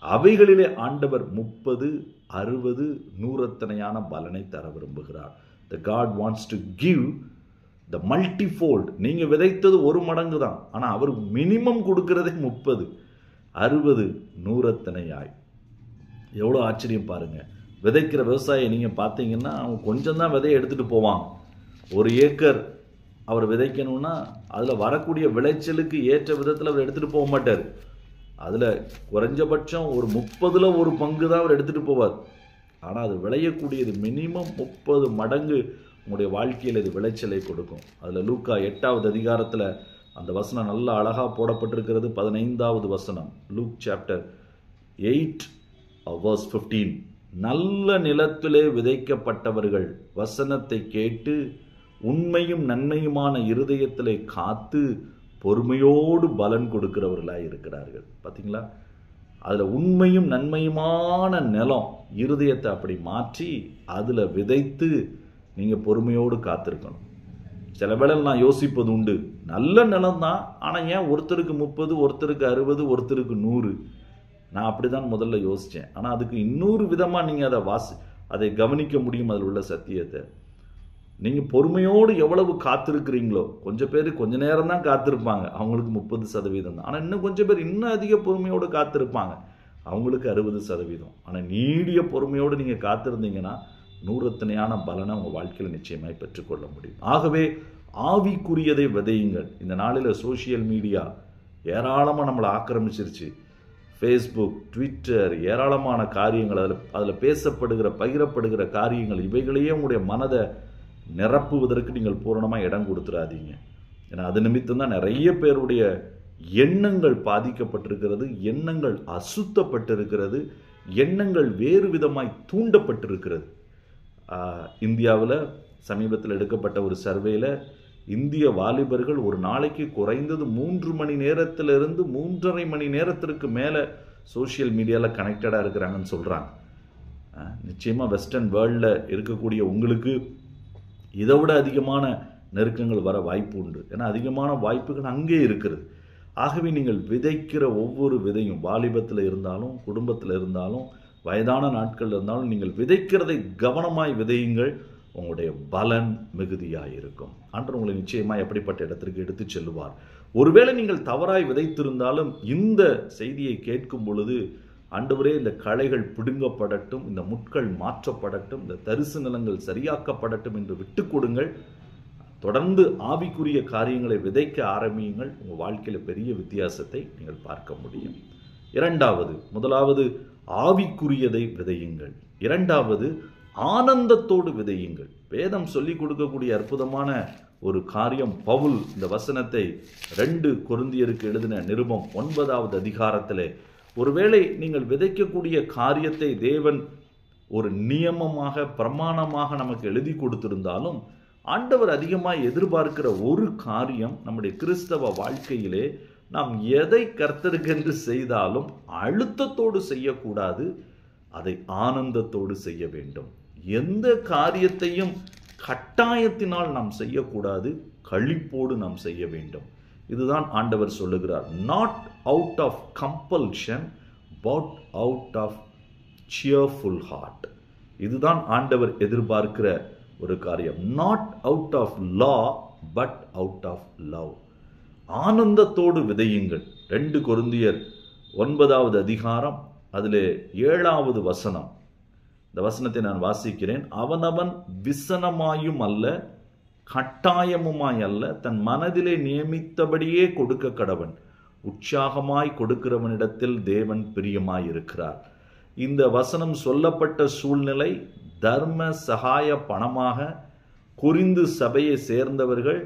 அவைகளிலே ஆண்டவர் 30, 60, 100 பலனை தர விரும்புகிறார். The God wants to give the multifold. நீங்க விதைத்தது 1 மடங்கு தான், ஆனா அவர் மினிமம் கொடுக்கிறதே 30, 60, 100. எவ்வளோ ஆச்சரியம் பாருங்க. விதைக்கிற விவசாயி நீங்க பார்த்தீங்கன்னா அவங்க கொஞ்சம் தான் விதையை எடுத்துட்டு போவாங்க. 1 ஏக்கர் அவர் விதைக்கணும்னா அதில் வரக்கூடிய விளைச்சலுக்கு ஏற்ற விதத்தில் அவர் எடுத்துகிட்டு போக மாட்டார். அதில் குறைஞ்சபட்சம் ஒரு 30ல் 1 பங்கு தான் அவர் எடுத்துகிட்டு போவார். ஆனால் அது விளையக்கூடியது மினிமம் 30 மடங்கு உங்களுடைய வாழ்க்கையில் இது விளைச்சலை கொடுக்கும். அதில் லூக்கா 8வது அதிகாரத்தில் அந்த வசனம் நல்லா அழகாக போடப்பட்டிருக்கிறது. 15வது வசனம், லூக் சாப்டர் 8 verse 15. நல்ல நிலத்திலே விதைக்கப்பட்டவர்கள் வசனத்தை கேட்டு உண்மையும் நன்மையுமான இருதயத்திலே காத்து பொறுமையோடு பலன் கொடுக்கிறவர்களாக இருக்கிறார்கள். பார்த்தீங்களா? அதில் உண்மையும் நன்மையுமான நிலம் இருதயத்தை அப்படி மாற்றி அதில் விதைத்து நீங்கள் பொறுமையோடு காத்திருக்கணும். சில வேளை நான் யோசிப்பது உண்டு, நல்ல நிலம் தான், ஆனால் ஏன் ஒருத்தருக்கு 30, ஒருத்தருக்கு 60, ஒருத்தருக்கு 100? நான் அப்படி தான் முதல்ல யோசித்தேன். ஆனால் அதுக்கு இன்னொரு விதமாக நீங்கள் அதை கவனிக்க முடியும். அதில் உள்ள சத்தியத்தை நீங்கள் பொறுமையோடு எவ்வளவு காத்திருக்கிறீங்களோ, கொஞ்சம் பேர் கொஞ்ச நேரம் தான் காத்திருப்பாங்க, அவங்களுக்கு 30% தான். ஆனால் இன்னும் கொஞ்சம் பேர் இன்னும் அதிக பொறுமையோடு காத்திருப்பாங்க, அவங்களுக்கு 60%. ஆனால் நீடிய பொறுமையோடு நீங்கள் காத்திருந்தீங்கன்னா 100 பலனை உங்கள் வாழ்க்கையில் நிச்சயமாய் பெற்றுக்கொள்ள முடியும். ஆகவே ஆவிக்குரியதை விதையுங்கள். இந்த நாளில் சோசியல் மீடியா ஏராளமாக நம்மளை ஆக்கிரமிச்சிருச்சு. ஃபேஸ்புக், ட்விட்டர், ஏராளமான காரியங்கள், அதில் பேசப்படுகிற, பகிரப்படுகிற காரியங்கள், இவைகளையே உங்களுடைய மனதை நிரப்புவதற்கு நீங்கள் பூரணமாக இடம் கொடுத்துடாதீங்க. ஏன்னா அது நிமித்தம் தான் நிறைய பேருடைய எண்ணங்கள் பாதிக்கப்பட்டிருக்கிறது, எண்ணங்கள் அசுத்தப்பட்டிருக்கிறது, எண்ணங்கள் வேறு விதமாய் தூண்டப்பட்டிருக்கிறது. இந்தியாவில் சமீபத்தில் எடுக்கப்பட்ட ஒரு சர்வேயில் இந்திய வாலிபர்கள் ஒரு நாளைக்கு குறைந்தது 3 மணி நேரத்திலிருந்து 3.5 மணி நேரத்திற்கு மேலே சோஷியல் மீடியாவில் கனெக்டடாக இருக்கிறாங்கன்னு சொல்கிறாங்க. நிச்சயமாக வெஸ்டர்ன் வேர்ல்டில் இருக்கக்கூடிய உங்களுக்கு இதை விட அதிகமான நெருக்கங்கள் வர வாய்ப்பு உண்டு. ஏன்னா அதிகமான வாய்ப்புகள் அங்கே இருக்கிறது. ஆகவே நீங்கள் விதைக்கிற ஒவ்வொரு விதையும், வாலிபத்தில் இருந்தாலும், குடும்பத்தில் இருந்தாலும், வயதான நாட்கள் இருந்தாலும், நீங்கள் விதைக்கிறதை கவனமாய் விதையுங்கள். உங்களுடைய பலன் மிகுதியாக இருக்கும். ஆண்டவர் உங்களை நிச்சயமாக எப்படிப்பட்ட இடத்திற்கு எடுத்து செல்லுவார். ஒருவேளை நீங்கள் தவறாய் விதைத்திருந்தாலும் இந்த செய்தியை கேட்கும் பொழுது, ஆண்டவரே இந்த களைகள் பிடுங்கப்படட்டும், இந்த முட்கள் மாற்றப்படட்டும், இந்த தரிசு நிலங்கள் சரியாக்கப்படட்டும் என்று விட்டு கொடுங்கள். தொடர்ந்து ஆவிக்குரிய காரியங்களை விதைக்க ஆரம்பியுங்கள். உங்கள் வாழ்க்கையில் பெரிய வித்தியாசத்தை நீங்கள் பார்க்க முடியும். முதலாவது ஆவிக்குரியதை விதையுங்கள். 2வது ஆனந்தத்தோடு விதையுங்கள். வேதம் சொல்லிக் கொடுக்கக்கூடிய அற்புதமான ஒரு காரியம். பவுல் இந்த வசனத்தை 2 கொரிந்தியருக்கு எழுதின நிருபம் 9வது அதிகாரத்திலே, ஒருவேளை நீங்கள் விதைக்கக்கூடிய காரியத்தை தேவன் ஒரு நியமமாக, பிரமாணமாக நமக்கு எழுதி கொடுத்திருந்தாலும், ஆண்டவர் அதிகமாக எதிர்பார்க்கிற ஒரு காரியம், நம்முடைய கிறிஸ்தவ வாழ்க்கையிலே நாம் எதை கர்த்தருக்கென்று செய்தாலும் அழுத்தத்தோடு செய்யக்கூடாது, அதை ஆனந்தத்தோடு செய்ய வேண்டும். எந்த காரியத்தையும் கட்டாயத்தினால் நாம் செய்யக்கூடாது, களிப்போடு நாம் செய்ய வேண்டும். இதுதான் ஆண்டவர் சொல்லுகிறார். Not out of compulsion but out of cheerful heart. இதுதான் ஆண்டவர் எதிர்பார்க்கிற ஒரு காரியம். Not out of law but out of love. ஆனந்தத்தோடு விதையுங்கள். 2 கொரிந்தியர் 9வது அதிகாரம் அதிலே 7வது வசனம். இந்த வசனத்தை நான் வாசிக்கிறேன். அவனவன் விசனமாயும் அல்ல, கட்டாயமுமாய் அல்ல, தன் மனதிலே நியமித்தபடியே கொடுக்க கடவன். உற்சாகமாய் கொடுக்கிறவனிடத்தில் தேவன் பிரியமாய் இருக்கிறார். இந்த வசனம் சொல்லப்பட்ட சூழ்நிலை தர்ம சகாய பணமாக கொரிந்து சபையை சேர்ந்தவர்கள்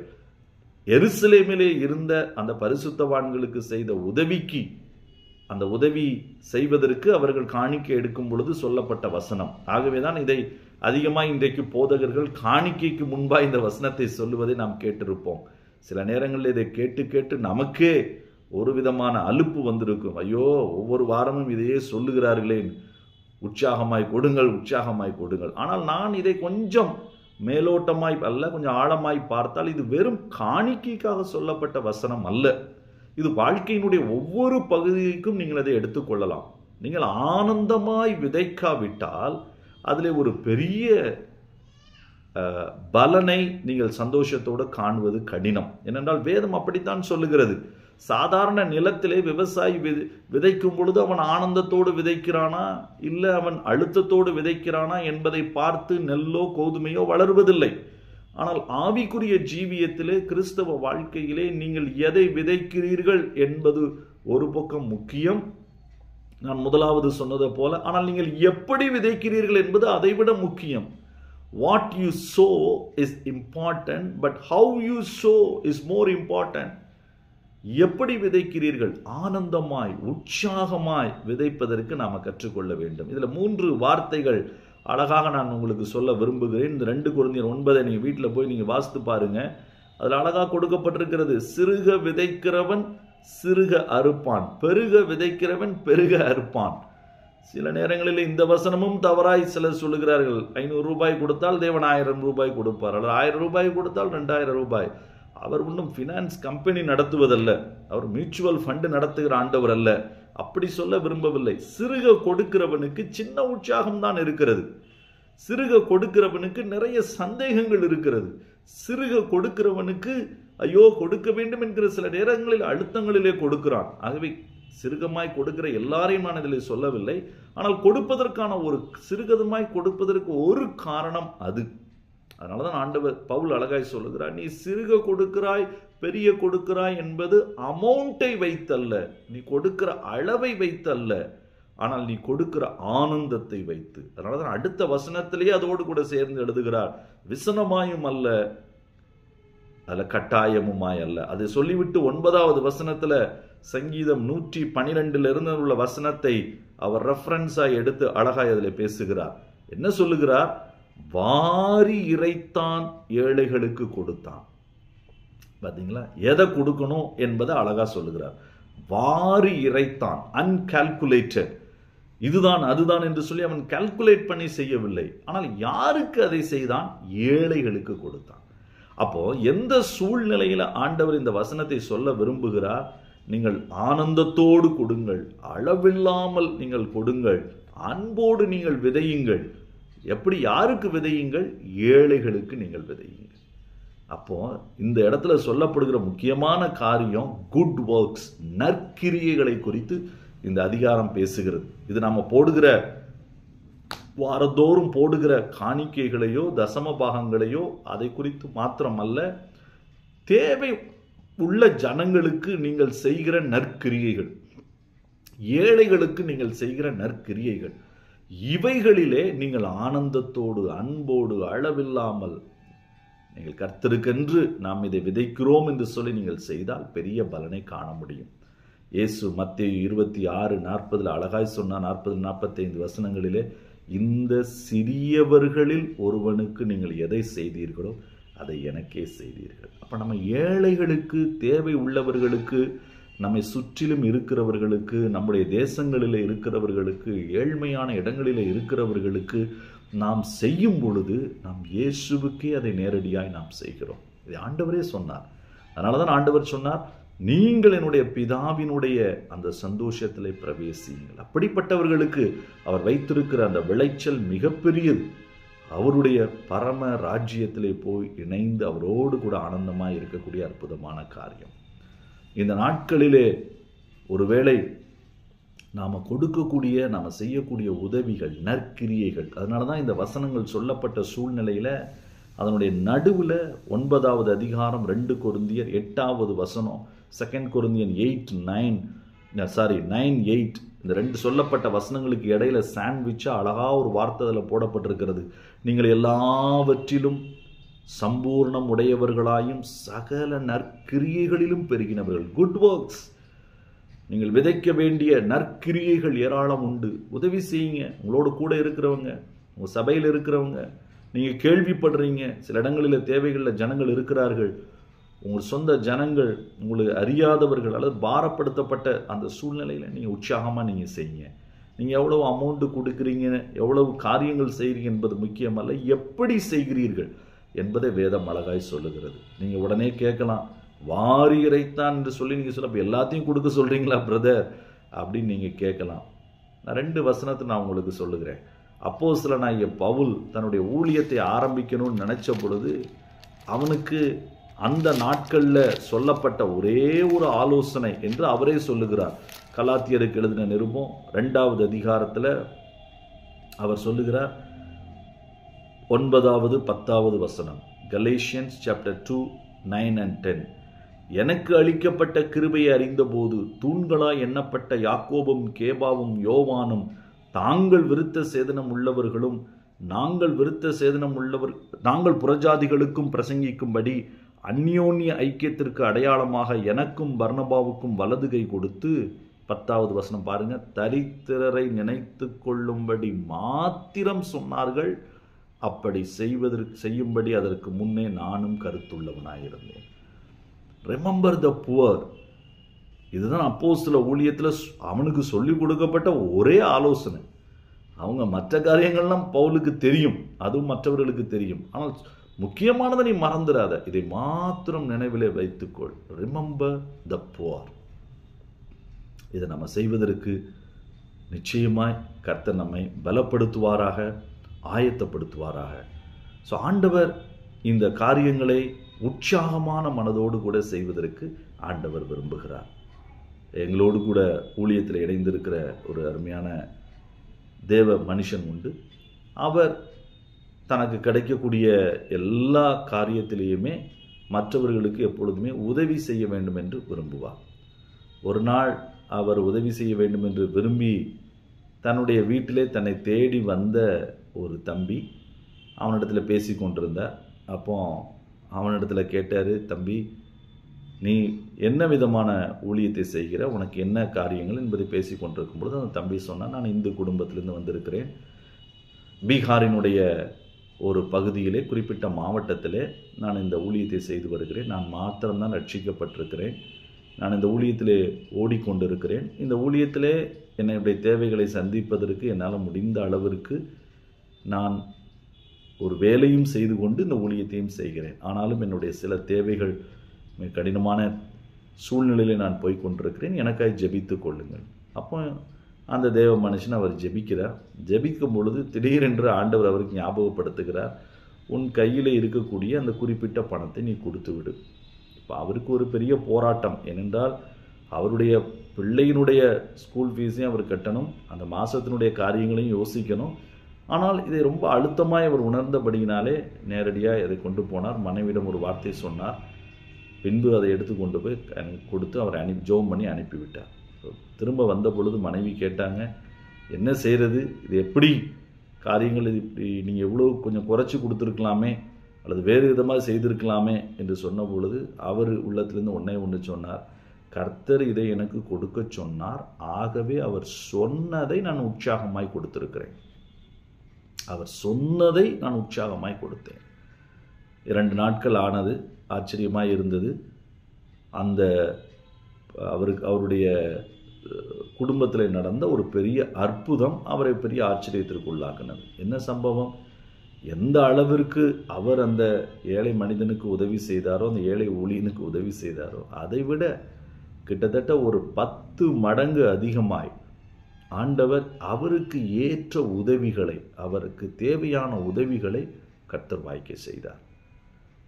எருசலேமிலே இருந்த அந்த பரிசுத்தவான்களுக்கு செய்த உதவிக்கு, அந்த உதவி செய்வதற்கு அவர்கள் காணிக்கை எடுக்கும் பொழுது சொல்லப்பட்ட வசனம். ஆகவேதான் இதை அதிகமாக இன்றைக்கு போதகர்கள் காணிக்கைக்கு முன்பாக இந்த வசனத்தை சொல்லுவதை நாம் கேட்டிருப்போம். சில நேரங்களில் இதை கேட்டு கேட்டு நமக்கே ஒரு விதமான அலுப்பு வந்திருக்கும். ஐயோ, ஒவ்வொரு வாரமும் இதையே சொல்லுகிறார்களே, உற்சாகமாய் கொடுங்கள், உற்சாகமாய் கொடுங்கள். ஆனால் நான் இதை கொஞ்சம் மேலோட்டமாய் அல்ல, கொஞ்சம் ஆழமாய் பார்த்தால் இது வெறும் காணிக்கைக்காக சொல்லப்பட்ட வசனம் அல்ல. இது வாழ்க்கையினுடைய ஒவ்வொரு பகுதிக்கும் நீங்கள் அதை எடுத்துக்கொள்ளலாம். நீங்கள் ஆனந்தமாய் விதைக்காவிட்டால் அதில் ஒரு பெரிய பலனை நீங்கள் சந்தோஷத்தோடு காணுவது கடினம். ஏனென்றால் வேதம் அப்படித்தான் சொல்லுகிறது. சாதாரண நிலத்திலே விவசாயி விதைக்கும் பொழுது அவன் ஆனந்தத்தோடு விதைக்கிறானா இல்லை அவன் அழுத்தத்தோடு விதைக்கிறானா என்பதை பார்த்து நெல்லோ கோதுமையோ வளருவதில்லை. ஆனால் ஆவிக்குரிய ஜீவியத்திலே, கிறிஸ்தவ வாழ்க்கையிலே நீங்கள் எதை விதைக்கிறீர்கள் என்பது ஒரு பக்கம் முக்கியம், நான் முதலாவது சொன்னதை போல. ஆனால் நீங்கள் எப்படி விதைக்கிறீர்கள் என்பது அதைவிட முக்கியம். What you sow is important, but how you sow is more important. எப்படி விதைக்கிறீர்கள்? ஆனந்தமாய், உற்சாகமாய் விதைப்பதற்கு நாம கற்றுக்கொள்ள வேண்டும். இதுல 3 வார்த்தைகள் அழகாக நான் உங்களுக்கு சொல்ல விரும்புகிறேன். இந்த 2 கொரிந்தியர் 9 நீங்க வீட்டுல போய் நீங்க வாசித்து பாருங்க. அதுல அழகா கொடுக்கப்பட்டிருக்கிறது. சிறுக விதைக்கிறவன் சிறுக அறுப்பான், பெருக விதைக்கிறவன் பெருக அறுப்பான். சில நேரங்களில் இந்த வசனமும் தவறாய் சிலர் சொல்லுகிறார்கள். 500 ரூபாய் கொடுத்தால் தேவன் 1000 ரூபாய் கொடுப்பார், அல்லது 1000 ரூபாய் கொடுத்தால் 2000 ரூபாய். அவர் ஒன்றும் ஃபினான்ஸ் கம்பெனி நடத்துவதல்ல, அவர் மியூச்சுவல் ஃபண்டு நடத்துகிற ஆண்டவர் அல்ல. அப்படி சொல்ல விரும்பவில்லை. சிறுக கொடுக்கிறவனுக்கு சின்ன உற்சாகம் தான் இருக்கிறது. சிறுக கொடுக்கிறவனுக்கு நிறைய சந்தேகங்கள் இருக்கிறது. சிறுக கொடுக்கிறவனுக்கு ஐயோ கொடுக்க வேண்டும் என்கிற சில நேரங்களில் அழுத்தங்களிலே கொடுக்கிறான். ஆகவே சிறுகமாய் கொடுக்கிற எல்லாரையும் நான் இதில் சொல்லவில்லை. ஆனால் கொடுப்பதற்கான ஒரு சிறுகதமாய் கொடுப்பதற்கு ஒரு காரணம் அது. அதனாலதான் ஆண்டவர் பவுல் அழகாய் சொல்லுகிறார், நீ சிறுக கொடுக்கிறாய் பெரிய கொடுக்கிறாய் என்பது அமௌண்டை வைத்தல்ல, நீ கொடுக்கிற அளவை வைத்தல்ல, ஆனால் நீ கொடுக்கிற ஆனந்தத்தை வைத்து. அதனாலதான் அடுத்த வசனத்திலேயே அதோடு கூட சேர்ந்து எழுதுகிறார், விசனமாயும் அல்ல, அல்ல கட்டாயமுமாய் அல்ல. அதை சொல்லிவிட்டு 9வது வசனத்துல சங்கீதம் 112 உள்ள வசனத்தை அவர் ரெஃபரன்ஸாய் எடுத்து அழகாய் அதில் பேசுகிறார். என்ன சொல்லுகிறார்? வாரி இறைத்தான் ஏழைகளுக்கு கொடுத்தான். பாத்தீங்களா? எதை கொடுக்கணும் என்பதை அழகா சொல்லுகிறார். வாரி இறைத்தான், அன்கால்குலேட்டட், இதுதான் அதுதான் என்று சொல்லி அவன் கால்குலேட் பண்ணி செய்யவில்லை. ஆனால் யாருக்கு அதை செய்தான்? ஏழைகளுக்கு கொடுத்தான். அப்போ எந்த சூழ்நிலையில ஆண்டவர் இந்த வசனத்தை சொல்ல விரும்புகிறார்? நீங்கள் ஆனந்தத்தோடு கொடுங்கள், அளவில்லாமல் நீங்கள் கொடுங்கள், அன்போடு நீங்கள் விதையுங்கள். எப்படி? யாருக்கு விதையுங்கள்? ஏழைகளுக்கு நீங்கள் விதையுங்கள். அப்போ இந்த இடத்துல சொல்லப்படுகிற முக்கியமான காரியம் குட் ஒர்க்ஸ், நற்கிரியைகளை குறித்து இந்த அதிகாரம் பேசுகிறது. இது நாம போடுகிற வாரந்தோறும் போடுகிற காணிக்கைகளையோ தசம பாகங்களையோ அதை குறித்து மாத்திரமல்ல, தேவை உள்ள ஜனங்களுக்கு நீங்கள் செய்கிற நற்கிரியைகள், ஏழைகளுக்கு நீங்கள் செய்கிற நற்கிரியைகள், இவைகளிலே நீங்கள் ஆனந்தத்தோடு அன்போடு அளவில்லாமல் நீங்கள் கர்த்தருக்கென்று நாம் இதை விதைக்கிறோம் என்று சொல்லி நீங்கள் செய்தால் பெரிய பலனை காண முடியும். இயேசு மத்தேயு 26:40 அழகாய் சொன்னார். 40-45 வசனங்களிலே, இந்த சிறியவர்களில் ஒருவனுக்கு நீங்கள் எதை செய்தீர்களோ அதை எனக்கே செய்தீர்கள். அப்ப நம்ம ஏழைகளுக்கு, தேவை உள்ளவர்களுக்கு, நம்மை சுற்றிலும் இருக்கிறவர்களுக்கு, நம்முடைய தேசங்களில் இருக்கிறவர்களுக்கு, ஏழ்மையான இடங்களில் இருக்கிறவர்களுக்கு நாம் செய்யும் பொழுது நாம் இயேசுவுக்கே அதை நேரடியாய் நாம் செய்கிறோம். இதை ஆண்டவரே சொன்னார். அதனாலதான் ஆண்டவர் சொன்னார், நீங்கள் என்னுடைய பிதாவினுடைய அந்த சந்தோஷத்திலே பிரவேசியுங்கள். அப்படிப்பட்டவர்களுக்கு அவர் வைத்திருக்கிற அந்த விளைச்சல் மிகப்பெரியது. அவருடைய பரம ராஜ்யத்திலே போய் இணைந்து அவரோடு கூட ஆனந்தமாய் இருக்கக்கூடிய அற்புதமான காரியம். இந்த நாட்களிலே ஒருவேளை நாம கொடுக்கக்கூடிய, நாம செய்யக்கூடிய உதவிகள், நற்கிரியைகள், அதனாலதான் இந்த வசனங்கள் சொல்லப்பட்ட சூழ்நிலையில அதனுடைய நடுவுல 9வது அதிகாரம் 2 கொரிந்தியர் 8வது வசனம், 2 கொரிந்தியன் 9:8 இந்த 2 சொல்லப்பட்ட வசனங்களுக்கு இடையில சாண்ட்விச்சா அழகா ஒரு வார்த்தை அதில் போடப்பட்டிருக்கிறது. நீங்கள் எல்லாவற்றிலும் சம்பூர்ணம் உடையவர்களாயும் சகல நற்கிரியைகளிலும் பெருகினவர்கள். Good works. நீங்கள் விதைக்க வேண்டிய நற்கிரியைகள் ஏராளம் உண்டு. உதவி செய்யுங்க. உங்களோட கூட இருக்கிறவங்க, உங்க சபையில் இருக்கிறவங்க, நீங்க கேள்விப்படுறீங்க, சில இடங்களில் தேவைகளில் ஜனங்கள் இருக்கிறார்கள், உங்கள் சொந்த ஜனங்கள், உங்களுக்கு அறியாதவர்கள் அல்லது பாரப்படுத்தப்பட்ட அந்த சூழ்நிலையில் நீங்கள் உற்சாகமாக நீங்கள் செய்யுங்க. நீங்கள் எவ்வளவு அமௌண்ட்டு கொடுக்குறீங்க, எவ்வளவு காரியங்கள் செய்கிறீங்க என்பது முக்கியமல்ல, எப்படி செய்கிறீர்கள் என்பதை வேதம் அழகாய் சொல்லுகிறது. நீங்கள் உடனே கேட்கலாம், வாரி இறைத்தான் என்று சொல்லி நீங்கள் சொல்ல, அப்போ எல்லாத்தையும் கொடுக்க சொல்கிறீங்களா பிரதர் அப்படின்னு நீங்கள் கேட்கலாம். நான் 2 வசனத்தை நான் உங்களுக்கு சொல்லுகிறேன். அப்போஸ்தலனாகிய பவுல் தன்னுடைய ஊழியத்தை ஆரம்பிக்கணும்னு நினைச்ச பொழுது அவனுக்கு அந்த நாட்களில் சொல்லப்பட்ட ஒரே ஒரு ஆலோசனை என்று அவரே சொல்லுகிறார். கலாத்தியருக்கு எழுதின நிருபம் 2வது அதிகாரத்தில் அவர் சொல்லுகிறார், 9வது 10வது வசனம். Galatians chapter 2, 9 and 10. எனக்கு அளிக்கப்பட்ட கிருபையை அறிந்தபோது தூண்களாய் எண்ணப்பட்ட யாக்கோபும் கேபாவும் யோவானும் தாங்கள் விருத்த சேதனம் உள்ளவர்களும் நாங்கள் புறஜாதிகளுக்கும் பிரசங்கிக்கும்படி அந்யோன்ய ஐக்கியத்திற்கு அடையாளமாக எனக்கும் பர்னபாவுக்கும் வலது கை கொடுத்து, 10வது வசனம் பாருங்க, தரித்திரரை நினைத்து கொள்ளும்படி மாத்திரம் சொன்னார்கள். அப்படி செய்யும்படி அதற்கு முன்னே நானும் கருத்துள்ளவனாயிருந்தேன். Remember the poor. இதுதான் அப்போஸ்தல ஊழியத்தில் அவனுக்கு சொல்லிக் கொடுக்கப்பட்ட ஒரே ஆலோசனை. அவங்க மற்ற காரியங்கள்லாம் பவுலுக்கு தெரியும், அதுவும் மற்றவர்களுக்கு தெரியும். ஆனால் முக்கியமானதை நீ மறந்துடாத, இதை மாத்திரம் நினைவிலே வைத்துக்கொள். Remember the poor. இதை நம்ம செய்வதற்கு நிச்சயமாய் கர்த்தர் நம்மை பலப்படுத்துவாராக, ஆயத்தப்படுத்துவாராக. ஸோ ஆண்டவர் இந்த காரியங்களை உற்சாகமான மனதோடு கூட செய்வதற்கு ஆண்டவர் விரும்புகிறார். எங்களோடு கூட ஊழியத்தில் இணைந்திருக்கிற ஒரு அருமையான தேவ மனுஷன் உண்டு. அவர் தனக்கு கிடைக்கக்கூடிய எல்லா காரியத்திலேயுமே மற்றவர்களுக்கு எப்பொழுதுமே உதவி செய்ய வேண்டும் என்று விரும்புவார். ஒரு நாள் அவர் உதவி செய்ய வேண்டும் என்று விரும்பி தன்னுடைய வீட்டிலே தன்னை தேடி வந்த ஒரு தம்பி அவனிடத்தில் பேசி கொண்டிருந்தார். அப்போ அவனிடத்தில் கேட்டார், தம்பி நீ என்ன விதமான ஊழியத்தை செய்கிற, உனக்கு என்ன காரியங்கள் என்பதை பேசி கொண்டிருக்கும் பொழுது அந்த தம்பி சொன்னான், நான் இந்து குடும்பத்திலிருந்து வந்திருக்கிறேன். பீகாரினுடைய ஒரு பகுதியிலே, குறிப்பிட்ட மாவட்டத்திலே நான் இந்த ஊழியத்தை செய்து வருகிறேன். நான் மாத்திரம்தான் ரட்சிக்கப்பட்டிருக்கிறேன். நான் இந்த ஊழியத்திலே ஓடிக்கொண்டிருக்கிறேன். இந்த ஊழியத்திலே என்னுடைய தேவைகளை சந்திப்பதற்கு என்னால் முடிந்த அளவிற்கு நான் ஒரு வேலையும் செய்து கொண்டு இந்த ஊழியத்தையும் செய்கிறேன். ஆனாலும் என்னுடைய சில தேவைகள் கடினமான சூழ்நிலையில் நான் போய் கொண்டிருக்கிறேன், எனக்காய் ஜெபித்து கொள்ளுங்கள். அப்போ அந்த தேவ மனுஷன் அவர் ஜெபிக்கிறார். ஜெபிக்கும் பொழுது திடீரென்று ஆண்டவர் அவருக்கு ஞாபகப்படுத்துகிறார், உன் கையில் இருக்கக்கூடிய அந்த குறிப்பிட்ட பணத்தை நீ கொடுத்து விடு. இப்போ அவருக்கு ஒரு பெரிய போராட்டம். ஏனென்றால் அவருடைய பிள்ளையினுடைய ஸ்கூல் ஃபீஸையும் அவர் கட்டணும், அந்த மாதத்தினுடைய காரியங்களையும் யோசிக்கணும். ஆனால் இதை ரொம்ப அழுத்தமாக அவர் உணர்ந்தபடியினாலே நேரடியாக இதை கொண்டு போனார். மனைவியிடம் ஒரு வார்த்தை சொன்னார். பின்பு அதை எடுத்து கொண்டு போய் கொடுத்து அவரை ஜெபம் பண்ணி அனுப்பிவிட்டார். திரும்ப வந்த பொழுது மனைவி கேட்டாங்க, என்ன செய்கிறது, இது எப்படி காரியங்கள், இது இப்படி நீங்கள் எவ்வளோ கொஞ்சம் குறைச்சி கொடுத்துருக்கலாமே அல்லது வேறு விதமாக செய்திருக்கலாமே என்று சொன்ன பொழுது அவர் உள்ளத்திலிருந்து ஒன்று சொன்னார், கர்த்தர் இதை எனக்கு கொடுக்க சொன்னார், ஆகவே அவர் சொன்னதை நான் உற்சாகமாய் கொடுத்திருக்கிறேன். அவர் சொன்னதை நான் உற்சாகமாய் கொடுத்தேன். 2 நாட்கள் ஆனது. ஆச்சரியமாய் இருந்தது. அந்த அவருடைய குடும்பத்தில் நடந்த ஒரு பெரிய அற்புதம் அவரை பெரிய ஆச்சரியத்திற்கு உள்ளாக்கினது. என்ன சம்பவம், எந்த அளவிற்கு அவர் அந்த ஏழை மனிதனுக்கு உதவி செய்தாரோ, அந்த ஏழை ஊழியனுக்கு உதவி செய்தாரோ, அதை விட கிட்டத்தட்ட ஒரு 10 மடங்கு அதிகமாய் ஆண்டவர் அவருக்கு ஏற்ற உதவிகளை, அவருக்கு தேவையான உதவிகளை கர்த்தர் வாய்க்க செய்தார்.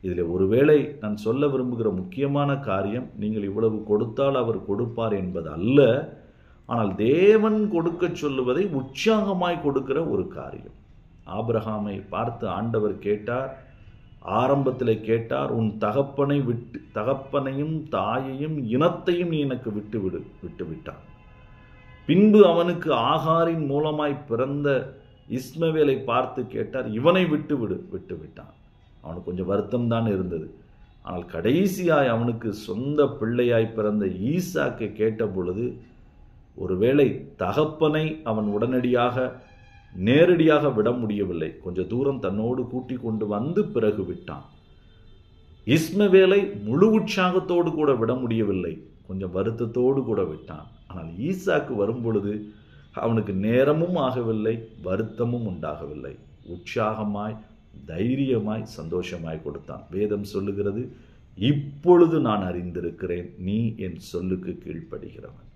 இதில் ஒருவேளை நான் சொல்ல விரும்புகிற முக்கியமான காரியம், நீங்கள் இவ்வளவு கொடுத்தால் அவர் கொடுப்பார் என்பது அல்ல, ஆனால் தேவன் கொடுக்க சொல்லுவதை உற்சாகமாய் கொடுக்கிற ஒரு காரியம். ஆபிரகாமை பார்த்து ஆண்டவர் கேட்டார், ஆரம்பத்தில் கேட்டார், உன் தகப்பனையும் தாயையும் இனத்தையும் நீ எனக்கு விட்டுவிட்டான். பின்பு அவனுக்கு ஆகாரின் மூலமாய் பிறந்த இஸ்மவேலை பார்த்து கேட்டார், இவனை விட்டுவிட்டான். அவனுக்கு கொஞ்சம் வருத்தம் தான் இருந்தது. ஆனால் கடைசியாய் அவனுக்கு சொந்த பிள்ளையாய் பிறந்த ஈசாக்கை கேட்ட பொழுது, ஒருவேளை தகப்பனை அவன் நேரடியாக விட முடியவில்லை, கொஞ்சம் தூரம் தன்னோடு கூட்டி கொண்டு வந்து பிறகு விட்டான். இஸ்மவேலை முழு உற்சாகத்தோடு கூட விட முடியவில்லை, கொஞ்சம் வருத்தத்தோடு கூட விட்டான். ஆனால் ஈசாக்கு வரும் பொழுது அவனுக்கு நேரமும் ஆகவில்லை, வருத்தமும் உண்டாகவில்லை. உற்சாகமாய், தைரியமாய், சந்தோஷமாய் கொடுத்தான். வேதம் சொல்லுகிறது, இப்பொழுது நான் அறிந்திருக்கிறேன், நீ என் சொல்லுக்கு கீழ்ப்படுகிறவன்.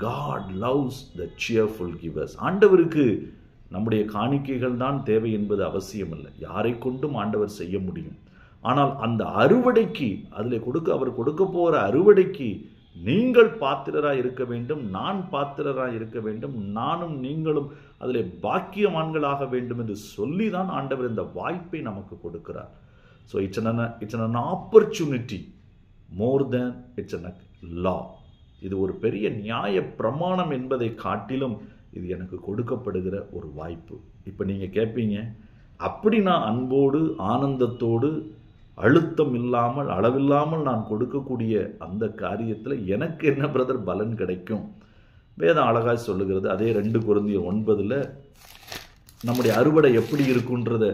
God loves the cheerful givers. ஆண்டவருக்கு நம்முடைய காணிக்கைகள் தான் தேவை என்பது அவசியம் இல்லை. யாரை கொண்டும் ஆண்டவர் செய்ய முடியும். ஆனால் அந்த அறுவடைக்கு, அதில் அவர் கொடுக்க போகிற அறுவடைக்கு நீங்கள் பாத்திரராய் இருக்க வேண்டும், நான் பாத்திரராய் இருக்க வேண்டும், நானும் நீங்களும் அதில் பாக்கியவான்களாக வேண்டும் என்று சொல்லி தான் ஆண்டவர் இந்த வாய்ப்பை நமக்கு கொடுக்கிறார். So it's an opportunity more than it's a law. இது ஒரு பெரிய நியாய பிரமாணம் என்பதை காட்டிலும் இது எனக்கு கொடுக்கப்படுகிற ஒரு வாய்ப்பு. இப்போ நீங்கள் கேட்பீங்க, அப்படி நான் அன்போடு ஆனந்தத்தோடு அழுத்தம் இல்லாமல் அளவில்லாமல் நான் கொடுக்கக்கூடிய அந்த காரியத்தில் எனக்கு என்ன பிரதர் பலன் கிடைக்கும்? வேதம் அழகாய் சொல்லுகிறது. அதே 2 கொரிந்தியர் 9 நம்முடைய அறுவடை எப்படி இருக்குன்றத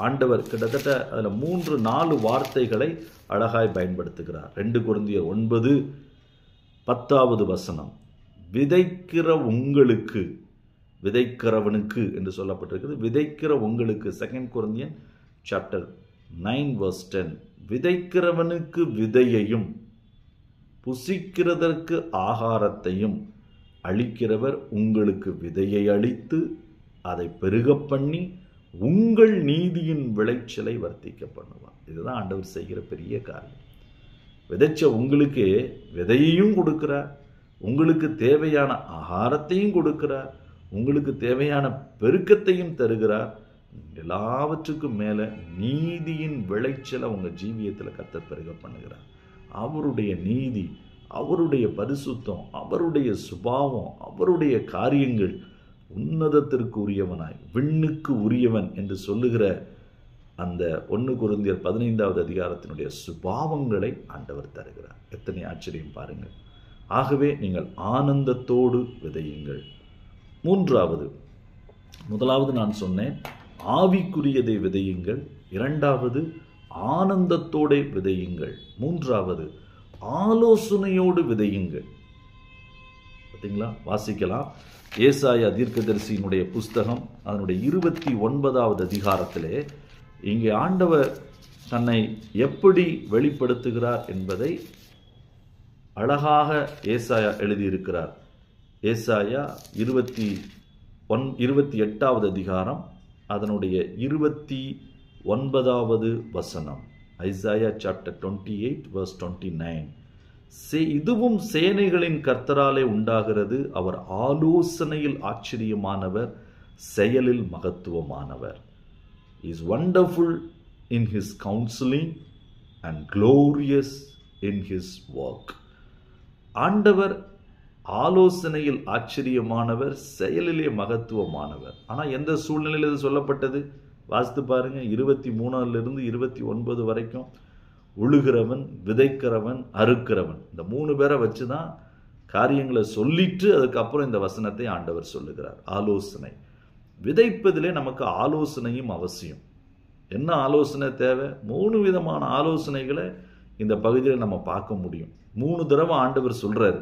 ஆண்டவர் கிட்டத்தட்ட அதில் 3-4 வார்த்தைகளை அழகாய் பயன்படுத்துகிறார். 2 கொரிந்தியர் 9:10 விதைக்கிற உங்களுக்கு, விதைக்கிறவனுக்கு என்று சொல்லப்பட்டிருக்கிறது. விதைக்கிற உங்களுக்கு 2 கொரிந்தியன் சாப்டர் 9:10 விதைக்கிறவனுக்கு விதையையும் புசிக்கிறதற்கு ஆகாரத்தையும் அளிக்கிறவர் உங்களுக்கு விதையை அளித்து அதை பெருக பண்ணி உங்கள் நீதியின் விளைச்சலை வர்த்திக்க பண்ணுவார். இதுதான் ஆண்டவர் செய்கிற பெரிய காரியம். விதைச்ச உங்களுக்கு விதையையும் கொடுக்கிறார், உங்களுக்கு தேவையான ஆகாரத்தையும் கொடுக்கிறார், உங்களுக்கு தேவையான பெருக்கத்தையும் தருகிறார். எல்லாவற்றுக்கும் மேலே நீதியின் விளைச்சலை உங்கள் ஜீவியத்தில் கர்த்தர் பெருக பண்ணுகிறார். அவருடைய நீதி, அவருடைய பரிசுத்தம், அவருடைய சுபாவம், அவருடைய காரியங்கள் உன்னதத்திற்கு உரியவனாய் விண்ணுக்கு உரியவன் என்று சொல்லுகிற அந்த 1 கொரிந்தியர் 15 சுபாவங்களை ஆண்டவர் தருகிறார். எத்தனை ஆச்சரியம் பாருங்கள். ஆகவே நீங்கள் ஆனந்தத்தோடு விதையுங்கள். 3வது, முதலாவது நான் சொன்னேன் ஆவிக்குரியதை விதையுங்கள், 2வது ஆனந்தத்தோட விதையுங்கள், 3வது ஆலோசனையோடு விதையுங்கள். பார்த்தீங்களா? வாசிக்கலாம். ஏசாயா தீர்க்கதரிசியினுடைய புஸ்தகம் அதனுடைய 29 இங்கே ஆண்டவர் தன்னை எப்படி வெளிப்படுத்துகிறார் என்பதை அழகாக ஏசாயா எழுதியிருக்கிறார். ஏசாயா 28 அதனுடைய 29 ஐசாயா சாப்டர் 28:29 இதுவும் சேனைகளின் கர்த்தராலே உண்டாகிறது, அவர் ஆலோசனையில் ஆச்சரியமானவர், செயலில் மகத்துவமானவர். He is wonderful in his counseling and glorious in his work. ஆண்டவர் ஆலோசனையில் ஆச்சரியமானவர், செயலிலே மகத்துவமானவர். ஆனால் எந்த சூழ்நிலையில் இது சொல்லப்பட்டது? வாசித்து பாருங்க. 23 29 வரைக்கும் உழுகிறவன், விதைக்கிறவன், அறுக்கிறவன், இந்த 3 பேரை வச்சு தான் காரியங்களை சொல்லிட்டு அதுக்கப்புறம் இந்த வசனத்தை ஆண்டவர் சொல்லுகிறார். ஆலோசனை விதைப்பதிலே நமக்கு ஆலோசனையும் அவசியம். என்ன ஆலோசனை தேவை? 3 விதமான ஆலோசனைகளை இந்த பகுதியில் நம்ம பார்க்க முடியும். 3 தடவை ஆண்டவர் சொல்றாரு.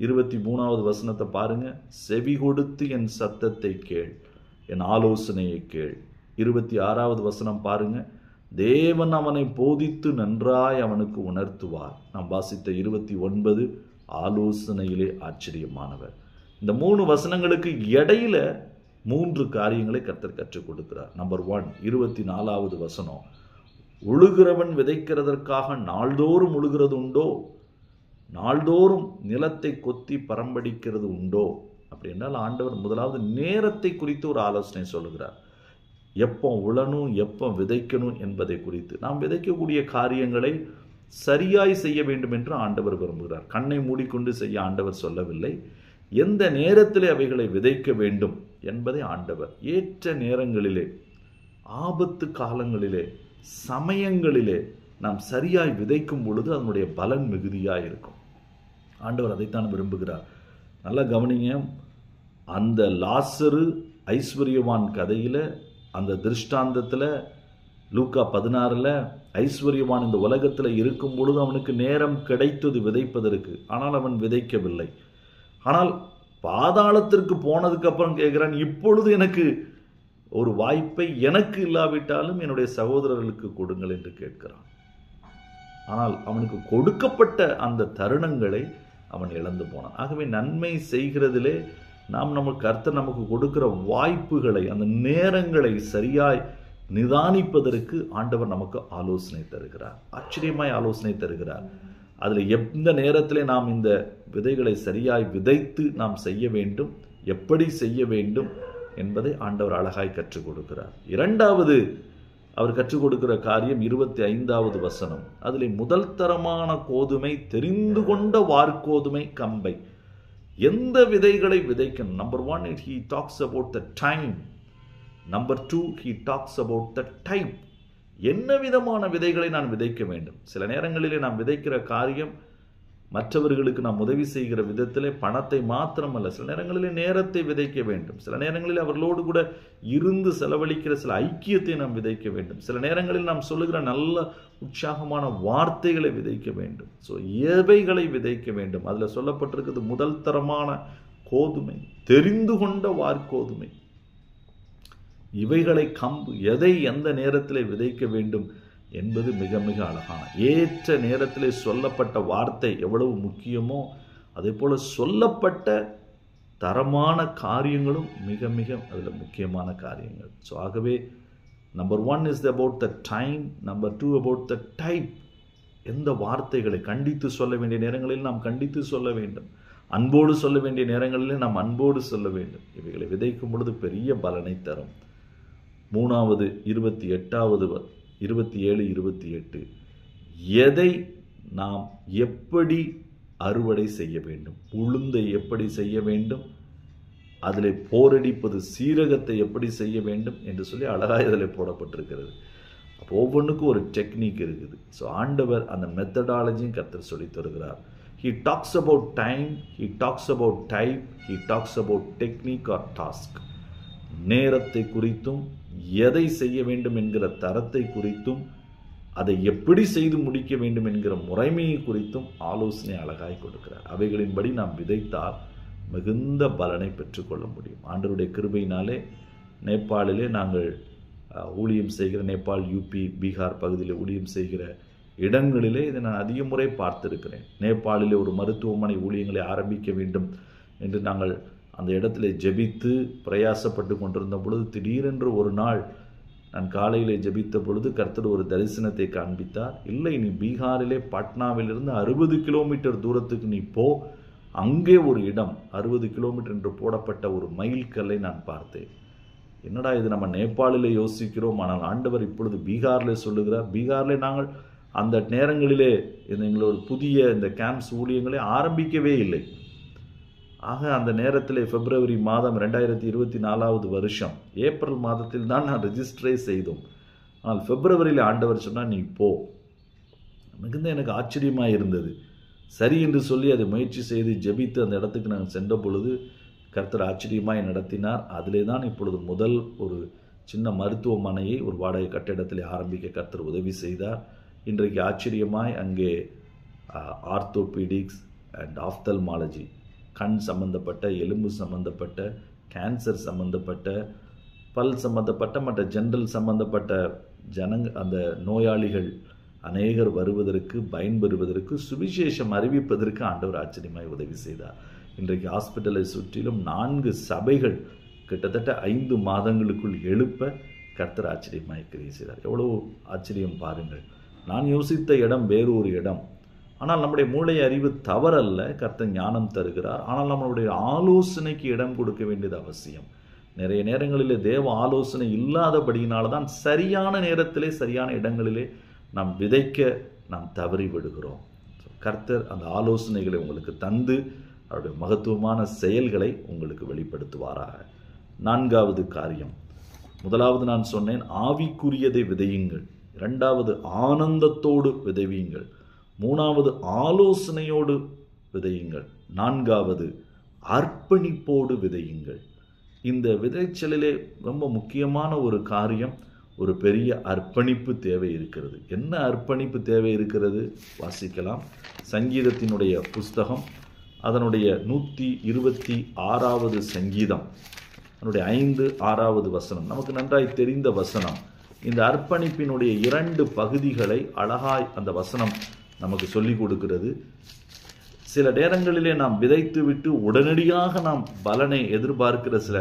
23 பாருங்க. செவி கொடுத்து என் சத்தத்தை கேள், என் ஆலோசனையை கேள். 26 பாருங்க. தேவன் அவனை போதித்து நன்றாய் அவனுக்கு உணர்த்துவார். நாம் வாசித்த 29 ஆலோசனையிலே ஆச்சரியமானவர். இந்த 3 வசனங்களுக்கு இடையில 3 காரியங்களை கர்த்தர் கற்றுக் கொடுக்கிறார். நம்பர் 1, 24 உழுகிறவன் விதைக்கிறதற்காக நாள்தோறும் உழுகிறது உண்டோ? நாள்தோறும் நிலத்தை கொத்தி பரம்படிக்கிறது உண்டோ? அப்படி என்றால் ஆண்டவர் முதலாவது நேரத்தை குறித்து ஒரு ஆலோசனை சொல்லுகிறார். எப்போ உழணும், எப்போ விதைக்கணும் என்பதை குறித்து. நாம் விதைக்கக்கூடிய காரியங்களை சரியாய் செய்ய வேண்டும் என்று ஆண்டவர் விரும்புகிறார். கண்ணை மூடிக்கொண்டு செய்ய ஆண்டவர் சொல்லவில்லை. எந்த நேரத்திலே அவைகளை விதைக்க வேண்டும் என்பதை ஆண்டவர் ஏற்ற நேரங்களிலே, ஆபத்து காலங்களிலே, சமயங்களிலே நாம் சரியாய் விதைக்கும் பொழுது அதனுடைய பலன் மிகுதியாக இருக்கும். ஆண்டவர் அதைத்தான் விரும்புகிறார். நல்லா கவனிங்க. அந்த லாசரு ஐஸ்வர்யவான் கதையில், அந்த திருஷ்டாந்தத்தில் லூக்கா 16 ஐஸ்வர்யவான் இந்த உலகத்தில் இருக்கும் பொழுது அவனுக்கு நேரம் கிடைத்தது விதைப்பதற்கு, ஆனால் அவன் விதைக்கவில்லை. ஆனால் பாதாளத்திற்கு போனதுக்கு அப்புறம் கேட்கிறான், இப்பொழுது எனக்கு ஒரு வாய்ப்பை எனக்கு இல்லாவிட்டாலும் என்னுடைய சகோதரர்களுக்கு கொடுங்கள் என்று கேட்கிறான். ஆனால் அவனுக்கு கொடுக்கப்பட்ட அந்த தருணங்களை அவன் இழந்து போனான். ஆகவே நன்மை செய்கிறதிலே கர்த்தர் நமக்கு கொடுக்கிற வாய்ப்புகளை, அந்த நேரங்களை சரியாய் நிதானிப்பதற்கு ஆண்டவர் நமக்கு ஆலோசனை தருகிறார். ஆச்சரியமாய் ஆலோசனை தருகிறார். அதில் எந்த நேரத்திலே நாம் இந்த விதைகளை சரியாய் விதைத்து நாம் செய்ய வேண்டும், எப்படி செய்ய வேண்டும் என்பதை ஆண்டவர் அழகாய் கற்றுக் கொடுக்கிறார். இரண்டாவது அவர் கற்றுக் கொடுக்கிற காரியம் 25வது வசனம். அதில் முதல் தரமான கோதுமை, தெரிந்து கொண்ட வார்கோதுமை கம்பை. எந்த விதைகளை விதைக்கணும்? Number 1 he talks about the time. Number 2 he talks about the type. என்ன விதமான விதைகளை நான் விதைக்க வேண்டும்? சில நேரங்களிலே நாம் விதைக்கிற காரியம் மற்றவர்களுக்கு நாம் உதவி செய்கிற விதத்திலே பணத்தை மாத்திரமல்ல, சில நேரங்களிலே நேரத்தை விதைக்க வேண்டும். சில நேரங்களில் அவர்களோடு கூட இருந்து செலவழிக்கிற சில ஐக்கியத்தை நாம் விதைக்க வேண்டும். சில நேரங்களில் நாம் சொல்லுகிற நல்ல உற்சாகமான வார்த்தைகளை விதைக்க வேண்டும். ஸோ எவைகளை விதைக்க வேண்டும்? அதில் சொல்லப்பட்டிருக்கிறது முதல் தரமான கோதுமை, தெரிந்து கொண்ட வார்கோதுமை. இவைகளை கம்பு, எதை எந்த நேரத்தில் விதைக்க வேண்டும் என்பது மிக மிக அழகான, ஏற்ற நேரத்திலே சொல்லப்பட்ட வார்த்தை எவ்வளவு முக்கியமோ அதே போல சொல்லப்பட்ட தரமான காரியங்களும் மிக மிக அதில் முக்கியமான காரியங்கள். ஸோ ஆகவே number 1 is about the time, number 2 about the type. எந்த வார்த்தைகளை கண்டித்து சொல்ல வேண்டிய நேரங்களில் நாம் கண்டித்து சொல்ல வேண்டும், அன்போடு சொல்ல வேண்டிய நேரங்களிலே நாம் அன்போடு சொல்ல வேண்டும். இவைகளை விதைக்கும் பொழுது பெரிய பலனை தரும். மூணாவது 27, 28 எதை நாம் எப்படி அறுவடை செய்ய வேண்டும், உளுந்தை எப்படி செய்ய வேண்டும், அதில் போரடிப்பது சீரகத்தை எப்படி செய்ய வேண்டும் என்று சொல்லி அழகாக இதில் போடப்பட்டிருக்கிறது. அப்போ ஒவ்வொன்றுக்கும் ஒரு டெக்னிக் இருக்குது. ஸோ ஆண்டவர் அந்த மெத்தடாலஜியும் கர்த்தர் சொல்லி தருகிறார். he talks about time, he talks about type, he talks about technique or task. நேரத்தை குறித்தும், எதை செய்ய வேண்டும் என்கிற தரத்தை குறித்தும், அதை எப்படி செய்து முடிக்க வேண்டும் என்கிற முறைமையை குறித்தும் ஆலோசனை அழகாய் கொடுக்கிறார். அவைகளின்படி நாம் விதைத்தால் மிகுந்த பலனை பெற்றுக்கொள்ள முடியும். ஆண்டவருடைய கிருபையினாலே நேபாளிலே நாங்கள் ஊழியம் செய்கிற, நேபாள், யூபி, பீகார் பகுதியில் ஊழியம் செய்கிற இடங்களிலே இதை நான் அதிக முறை பார்த்திருக்கிறேன். நேபாளிலே ஒரு மருத்துவமனை ஊழியங்களை ஆரம்பிக்க வேண்டும் என்று நாங்கள் அந்த இடத்துல ஜெபித்து பிரயாசப்பட்டு கொண்டிருந்த பொழுது, திடீரென்று ஒரு நாள் நான் காலையிலே ஜெபித்த பொழுது கர்த்தர் ஒரு தரிசனத்தை காண்பித்தார். இல்லை, நீ பீகாரிலே பாட்னாவிலிருந்து 60 கிலோமீட்டர் தூரத்துக்கு நீ போ, அங்கே ஒரு இடம் 60 கிலோமீட்டர் என்று போடப்பட்ட ஒரு மைல் கல்லை நான் பார்த்தேன். என்னடா இது, நம்ம நேபாளிலே யோசிக்கிறோம், ஆனால் ஆண்டவர் இப்பொழுது பீகாரிலே சொல்லுகிறார். பீகாரிலே நாங்கள் அந்த நேரங்களிலே எங்களோட புதிய இந்த கேம்ப்ஸ் ஊழியங்களை ஆரம்பிக்கவே இல்லை. ஆக அந்த நேரத்தில் பிப்ரவரி மாதம் 2024 வருஷம் ஏப்ரல் மாதத்தில் தான் நான் ரெஜிஸ்டரே செய்தோம். ஆனால் பிப்ரவரியில் ஆண்டவர் சொன்னால் நீ போ. மிகுந்த எனக்கு ஆச்சரியமாக இருந்தது. சரி என்று சொல்லி அதை முயற்சி செய்து ஜெபித்து அந்த இடத்துக்கு நாங்கள் சென்ற பொழுது கர்த்தர் ஆச்சரியமாய் நடத்தினார். அதிலே தான் இப்பொழுது முதல் ஒரு சின்ன மருத்துவமனையை ஒரு வாடகை கட்டிடத்தில் ஆரம்பிக்க கர்த்தர் உதவி செய்தார். இன்றைக்கு ஆச்சரியமாய் அங்கே ஆர்த்தோபீடிக்ஸ் அண்ட் ஆப்தல்மாலஜி, கண் சம்பந்தப்பட்ட, எலும்பு சம்பந்தப்பட்ட, கேன்சர் சம்பந்தப்பட்ட, பல் சம்பந்தப்பட்ட மற்ற ஜென்ரல் சம்பந்தப்பட்ட அந்த நோயாளிகள் அநேகர் வருவதற்கு, பயன்பெறுவதற்கு, சுவிசேஷம் அறிவிப்பதற்கு ஆண்டவர் ஆச்சரியமாய் உதவி செய்தார். இன்றைக்கு ஹாஸ்பிட்டலை சுற்றிலும் 4 சபைகள் கிட்டத்தட்ட 5 மாதங்களுக்குள் எழுப்ப கர்த்தர் ஆச்சரியமாய் கிரியை செய்தார். எவ்வளோ ஆச்சரியம் பாருங்கள். நான் யோசித்த இடம் வேறு ஒரு இடம். ஆனால் நம்முடைய மூளை அறிவு தவறல்ல, கர்த்தர் ஞானம் தருகிறார். ஆனால் நம்மளுடைய ஆலோசனைக்கு இடம் கொடுக்க வேண்டியது அவசியம். நிறைய நேரங்களிலே தேவ ஆலோசனை இல்லாதபடியினால தான் சரியான நேரத்திலே சரியான இடங்களிலே நாம் விதைக்க நாம் தவறி விடுகிறோம். கர்த்தர் அந்த ஆலோசனைகளை உங்களுக்கு தந்து அவருடைய மகத்துவமான செயல்களை உங்களுக்கு வெளிப்படுத்துவாராக. 4வது காரியம், முதலாவது நான் சொன்னேன் ஆவிக்குரியதை விதையுங்கள், 2வது ஆனந்தத்தோடு விதைவீங்கள், 3வது ஆலோசனையோடு விதையுங்கள், 4வது அர்ப்பணிப்போடு விதையுங்கள். இந்த விதைச்சலிலே ரொம்ப முக்கியமான ஒரு காரியம், ஒரு பெரிய அர்ப்பணிப்பு தேவை இருக்கிறது. என்ன அர்ப்பணிப்பு தேவை இருக்கிறது? வாசிக்கலாம். சங்கீதத்தினுடைய புஸ்தகம் அதனுடைய 126வது சங்கீதம் அதனுடைய 5, 6வது வசனம் நமக்கு நன்றாய் தெரிந்த வசனம். இந்த அர்ப்பணிப்பினுடைய 2 பகுதிகளை அழகாய் அந்த வசனம் நமக்கு சொல்லிக் கொடுக்கிறது. சில நேரங்களிலே நாம் விதைத்து விட்டு உடனடியாக நாம் பலனை எதிர்பார்க்கிற சில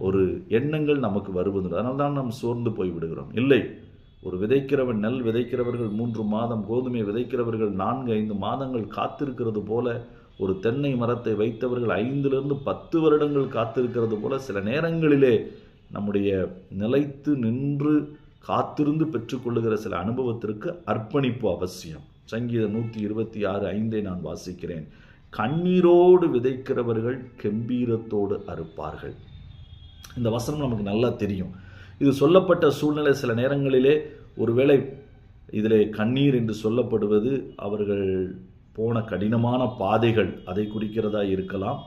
ஒரு எண்ணங்கள் நமக்கு வருவது. அதனால்தான் நாம் சோர்ந்து போய் விடுகிறோம். இல்லை, ஒரு விதைக்கிறவன் நெல் விதைக்கிறவர்கள் 3 மாதம், கோதுமை விதைக்கிறவர்கள் 4-5 மாதங்கள் காத்திருக்கிறது போல, ஒரு தென்னை மரத்தை வைத்தவர்கள் 5 - 10 வருடங்கள் காத்திருக்கிறது போல, சில நேரங்களிலே நம்முடைய நிலைத்து நின்று காத்திருந்து பெற்றுக்கொள்ளுகிற சில அனுபவத்திற்கு அர்ப்பணிப்பு அவசியம். சங்கீதம் 126:5 நான் வாசிக்கிறேன். கண்ணீரோடு விதைக்கிறவர்கள் கெம்பீரத்தோடு அறுப்பார்கள். இந்த வசனம் நமக்கு நல்லா தெரியும். இது சொல்லப்பட்ட சூழ்நிலை சில நேரங்களிலே ஒருவேளை இதிலே கண்ணீர் என்று சொல்லப்படுவது அவர்கள் போன கடினமான பாதைகள், அதை குறிக்கிறதா இருக்கலாம்.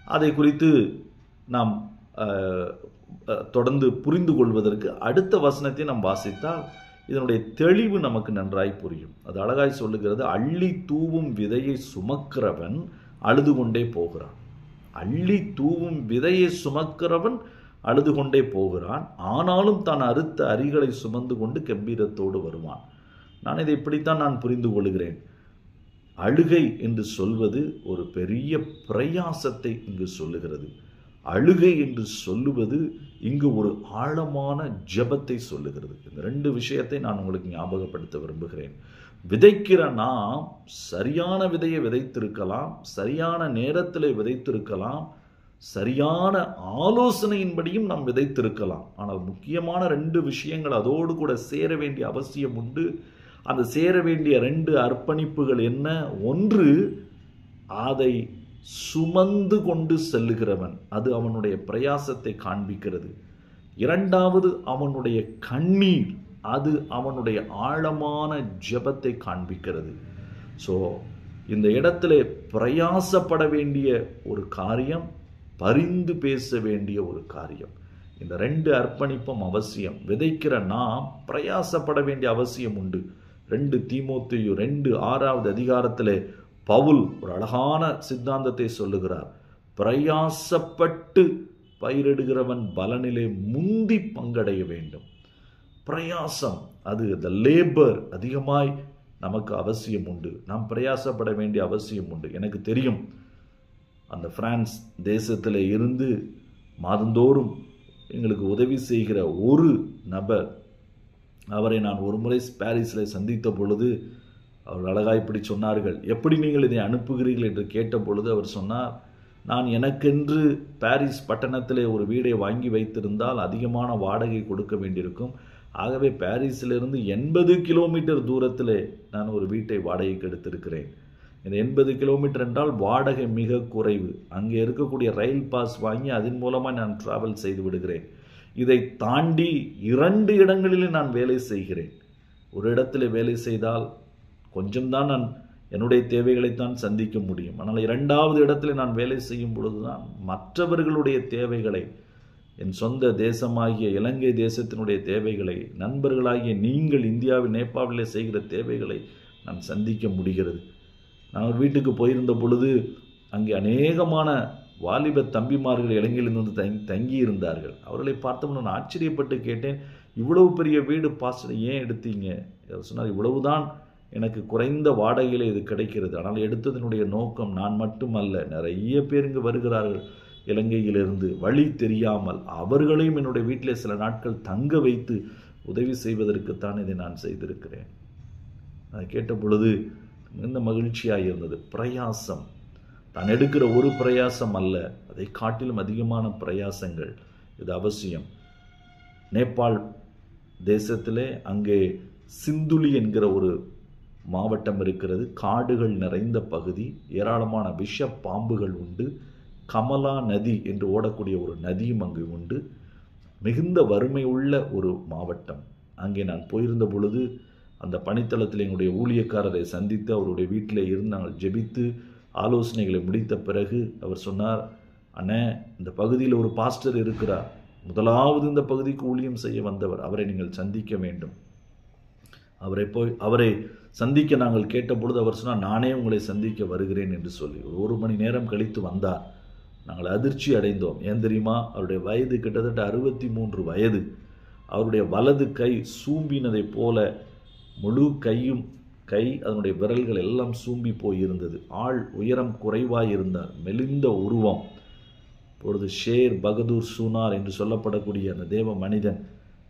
அதை குறித்து நாம் தொடர்ந்து புரிந்து கொள்வதற்கு அடுத்த வசனத்தை நாம் வாசித்தால் இதனுடைய தெளிவு நமக்கு நன்றாய் புரியும். அது அழகாய் சொல்லுகிறது, அள்ளி தூவும் விதையை சுமக்கிறவன் அழுது கொண்டே போகிறான். அள்ளி தூவும் விதையை சுமக்கிறவன் அழுது கொண்டே போகிறான், ஆனாலும் தான் அறுத்த அரிகளை சுமந்து கொண்டு கம்பீரத்தோடு வருவான். நான் இதை இப்படித்தான் நான் புரிந்து கொள்கிறேன். அழுகை என்று சொல்வது ஒரு பெரிய பிரயாசத்தை இங்கு சொல்லுகிறது. அழுகை என்று சொல்லுவது இங்கு ஒரு ஆழமான ஜெபத்தை சொல்லுகிறது. இந்த 2 விஷயத்தை நான் உங்களுக்கு ஞாபகப்படுத்த விரும்புகிறேன். விதைக்கிற நாம் சரியான விதையை விதைத்திருக்கலாம், சரியான நேரத்தில் விதைத்திருக்கலாம், சரியான ஆலோசனையின்படியும் நாம் விதைத்திருக்கலாம். ஆனால் முக்கியமான 2 விஷயங்கள் அதோடு கூட சேர வேண்டிய அவசியம் உண்டு. அந்த சேர வேண்டிய 2 அர்ப்பணிப்புகள் என்ன? ஒன்று, அதை சுமந்து கொண்டு செல்லுகிறவன், அது அவனுடைய பிரயாசத்தை காண்பிக்கிறது. 2வது, அவனுடைய கண்ணீர், அது அவனுடைய ஆழமான ஜெபத்தை காண்பிக்கிறது. ஸோ இந்த இடத்துல பிரயாசப்பட வேண்டிய ஒரு காரியம், பரிந்து பேச வேண்டிய ஒரு காரியம். இந்த 2 அர்ப்பணிப்பும் அவசியம். விதைக்கிற நாம் பிரயாசப்பட வேண்டிய அவசியம் உண்டு. 2 தீமோத்தேயு 2:6வது அதிகாரத்தில் பவுல் ஒரு அழகான சித்தாந்தத்தை சொல்லுகிறார். பிரயாசப்பட்டு பயிரிடுகிறவன் பலனிலே முந்தி பங்கடைய வேண்டும். பிரயாசம், அது த லேபர் அதிகமாய் நமக்கு அவசியம் உண்டு. நாம் பிரயாசப்பட வேண்டிய அவசியம் உண்டு. எனக்கு தெரியும், அந்த பிரான்ஸ் தேசத்தில் இருந்து மாதந்தோறும் எங்களுக்கு உதவி செய்கிற ஒரு நபர், அவரை நான் ஒரு முறை பாரிஸில் சந்தித்த பொழுது அவர் அழகாய் இப்படி சொன்னார்கள். எப்படி நீங்கள் இதை அனுப்புகிறீர்கள் என்று கேட்ட பொழுது அவர் சொன்னார், நான் எனக்கென்று பாரிஸ் பட்டணத்திலே ஒரு வீடை வாங்கி வைத்திருந்தால் அதிகமான வாடகை கொடுக்க வேண்டியிருக்கும். ஆகவே பாரிஸிலிருந்து 80 கிலோமீட்டர் தூரத்தில் நான் ஒரு வீட்டை வாடகைக்கு எடுத்திருக்கிறேன். இந்த 80 கிலோமீட்டர் என்றால் வாடகை மிக குறைவு. அங்கே இருக்கக்கூடிய ரயில் பாஸ் வாங்கி அதன் மூலமாக நான் டிராவல் செய்து விடுகிறேன். இதை தாண்டி 2 இடங்களிலே நான் வேலை செய்கிறேன். ஒரு இடத்துல வேலை செய்தால் கொஞ்சம்தான் நான் என்னுடைய தேவைகளைத்தான் சந்திக்க முடியும். ஆனால் 2வது இடத்துல நான் வேலை செய்யும் பொழுதுதான் மற்றவர்களுடைய தேவைகளை, என் சொந்த தேசமாகிய இலங்கை தேசத்தினுடைய தேவைகளை, நண்பர்களாகிய நீங்கள் இந்தியாவில் நேபாளிலே செய்கிற தேவைகளை நான் சந்திக்க முடிகிறது. நான் வீட்டுக்கு போயிருந்த பொழுது அங்கே அநேகமான வாலிப தம்பிமார்கள் இலங்கையிலிருந்து தங்கி இருந்தார்கள். அவர்களை பார்த்தோம்னா நான் ஆச்சரியப்பட்டு கேட்டேன், இவ்வளவு பெரிய வீடு பாஸ்டர் ஏன் எடுத்தீங்க? அவர் சொன்னார், இவ்வளவுதான் எனக்கு குறைந்த வாடகையில் இது கிடைக்கிறது. ஆனால் எடுத்ததனுடைய நோக்கம் நான் மட்டுமல்ல, நிறைய பேர் இங்கு வருகிறார்கள் இலங்கையிலிருந்து வழி தெரியாமல். அவர்களையும் என்னுடைய வீட்டிலே சில நாட்கள் தங்க வைத்து உதவி செய்வதற்குத்தான் இதை நான் செய்திருக்கிறேன். அதை கேட்ட பொழுது மிகுந்த மகிழ்ச்சியாக இருந்தது. பிரயாசம், தான் எடுக்கிற ஒரு பிரயாசம் அல்ல, அதை காட்டிலும் அதிகமான பிரயாசங்கள் இது அவசியம். நேபாள் தேசத்திலே அங்கே சிந்துலி என்கிற ஒரு மாவட்டம் இருக்கிறது. காடுகள் நிறைந்த பகுதி, ஏராளமான விஷ பாம்புகள் உண்டு. கமலா நதி என்று ஓடக்கூடிய ஒரு நதியும் அங்கு உண்டு. மிகுந்த வறுமை உள்ள ஒரு மாவட்டம். அங்கே நான் போயிருந்த பொழுது அந்த பணித்தளத்தில் எங்களுடைய ஊழியக்காரரை சந்தித்து அவருடைய வீட்டில் இருந்து நாங்கள் ஜெபித்து ஆலோசனைகளை முடித்த பிறகு அவர் சொன்னார், அண்ணே, இந்த பகுதியில் ஒரு பாஸ்டர் இருக்கிறார், முதலாவது இந்த பகுதிக்கு ஊழியம் செய்ய வந்தவர். அவரை நீங்கள் சந்திக்க வேண்டும். அவரை சந்திக்க நாங்கள் கேட்டபொழுது அவர் சொன்னார், நானே உங்களை சந்திக்க வருகிறேன் என்று சொல்லி 1 மணி நேரம் கழித்து வந்தார். நாங்கள் அதிர்ச்சி அடைந்தோம். ஏன் தெரியுமா? அவருடைய வயது கிட்டத்தட்ட 63 வயது. அவருடைய வலது கை சூம்பினதை போல முழு கை அதனுடைய விரல்கள் எல்லாம் சூம்பி போயிருந்தது. ஆள் உயரம் குறைவாய் இருந்தார், மெலிந்த உருவம். இப்பொழுது ஷேர் பகதூர் சூனார் என்று சொல்லப்படக்கூடிய அந்த தேவ மனிதன்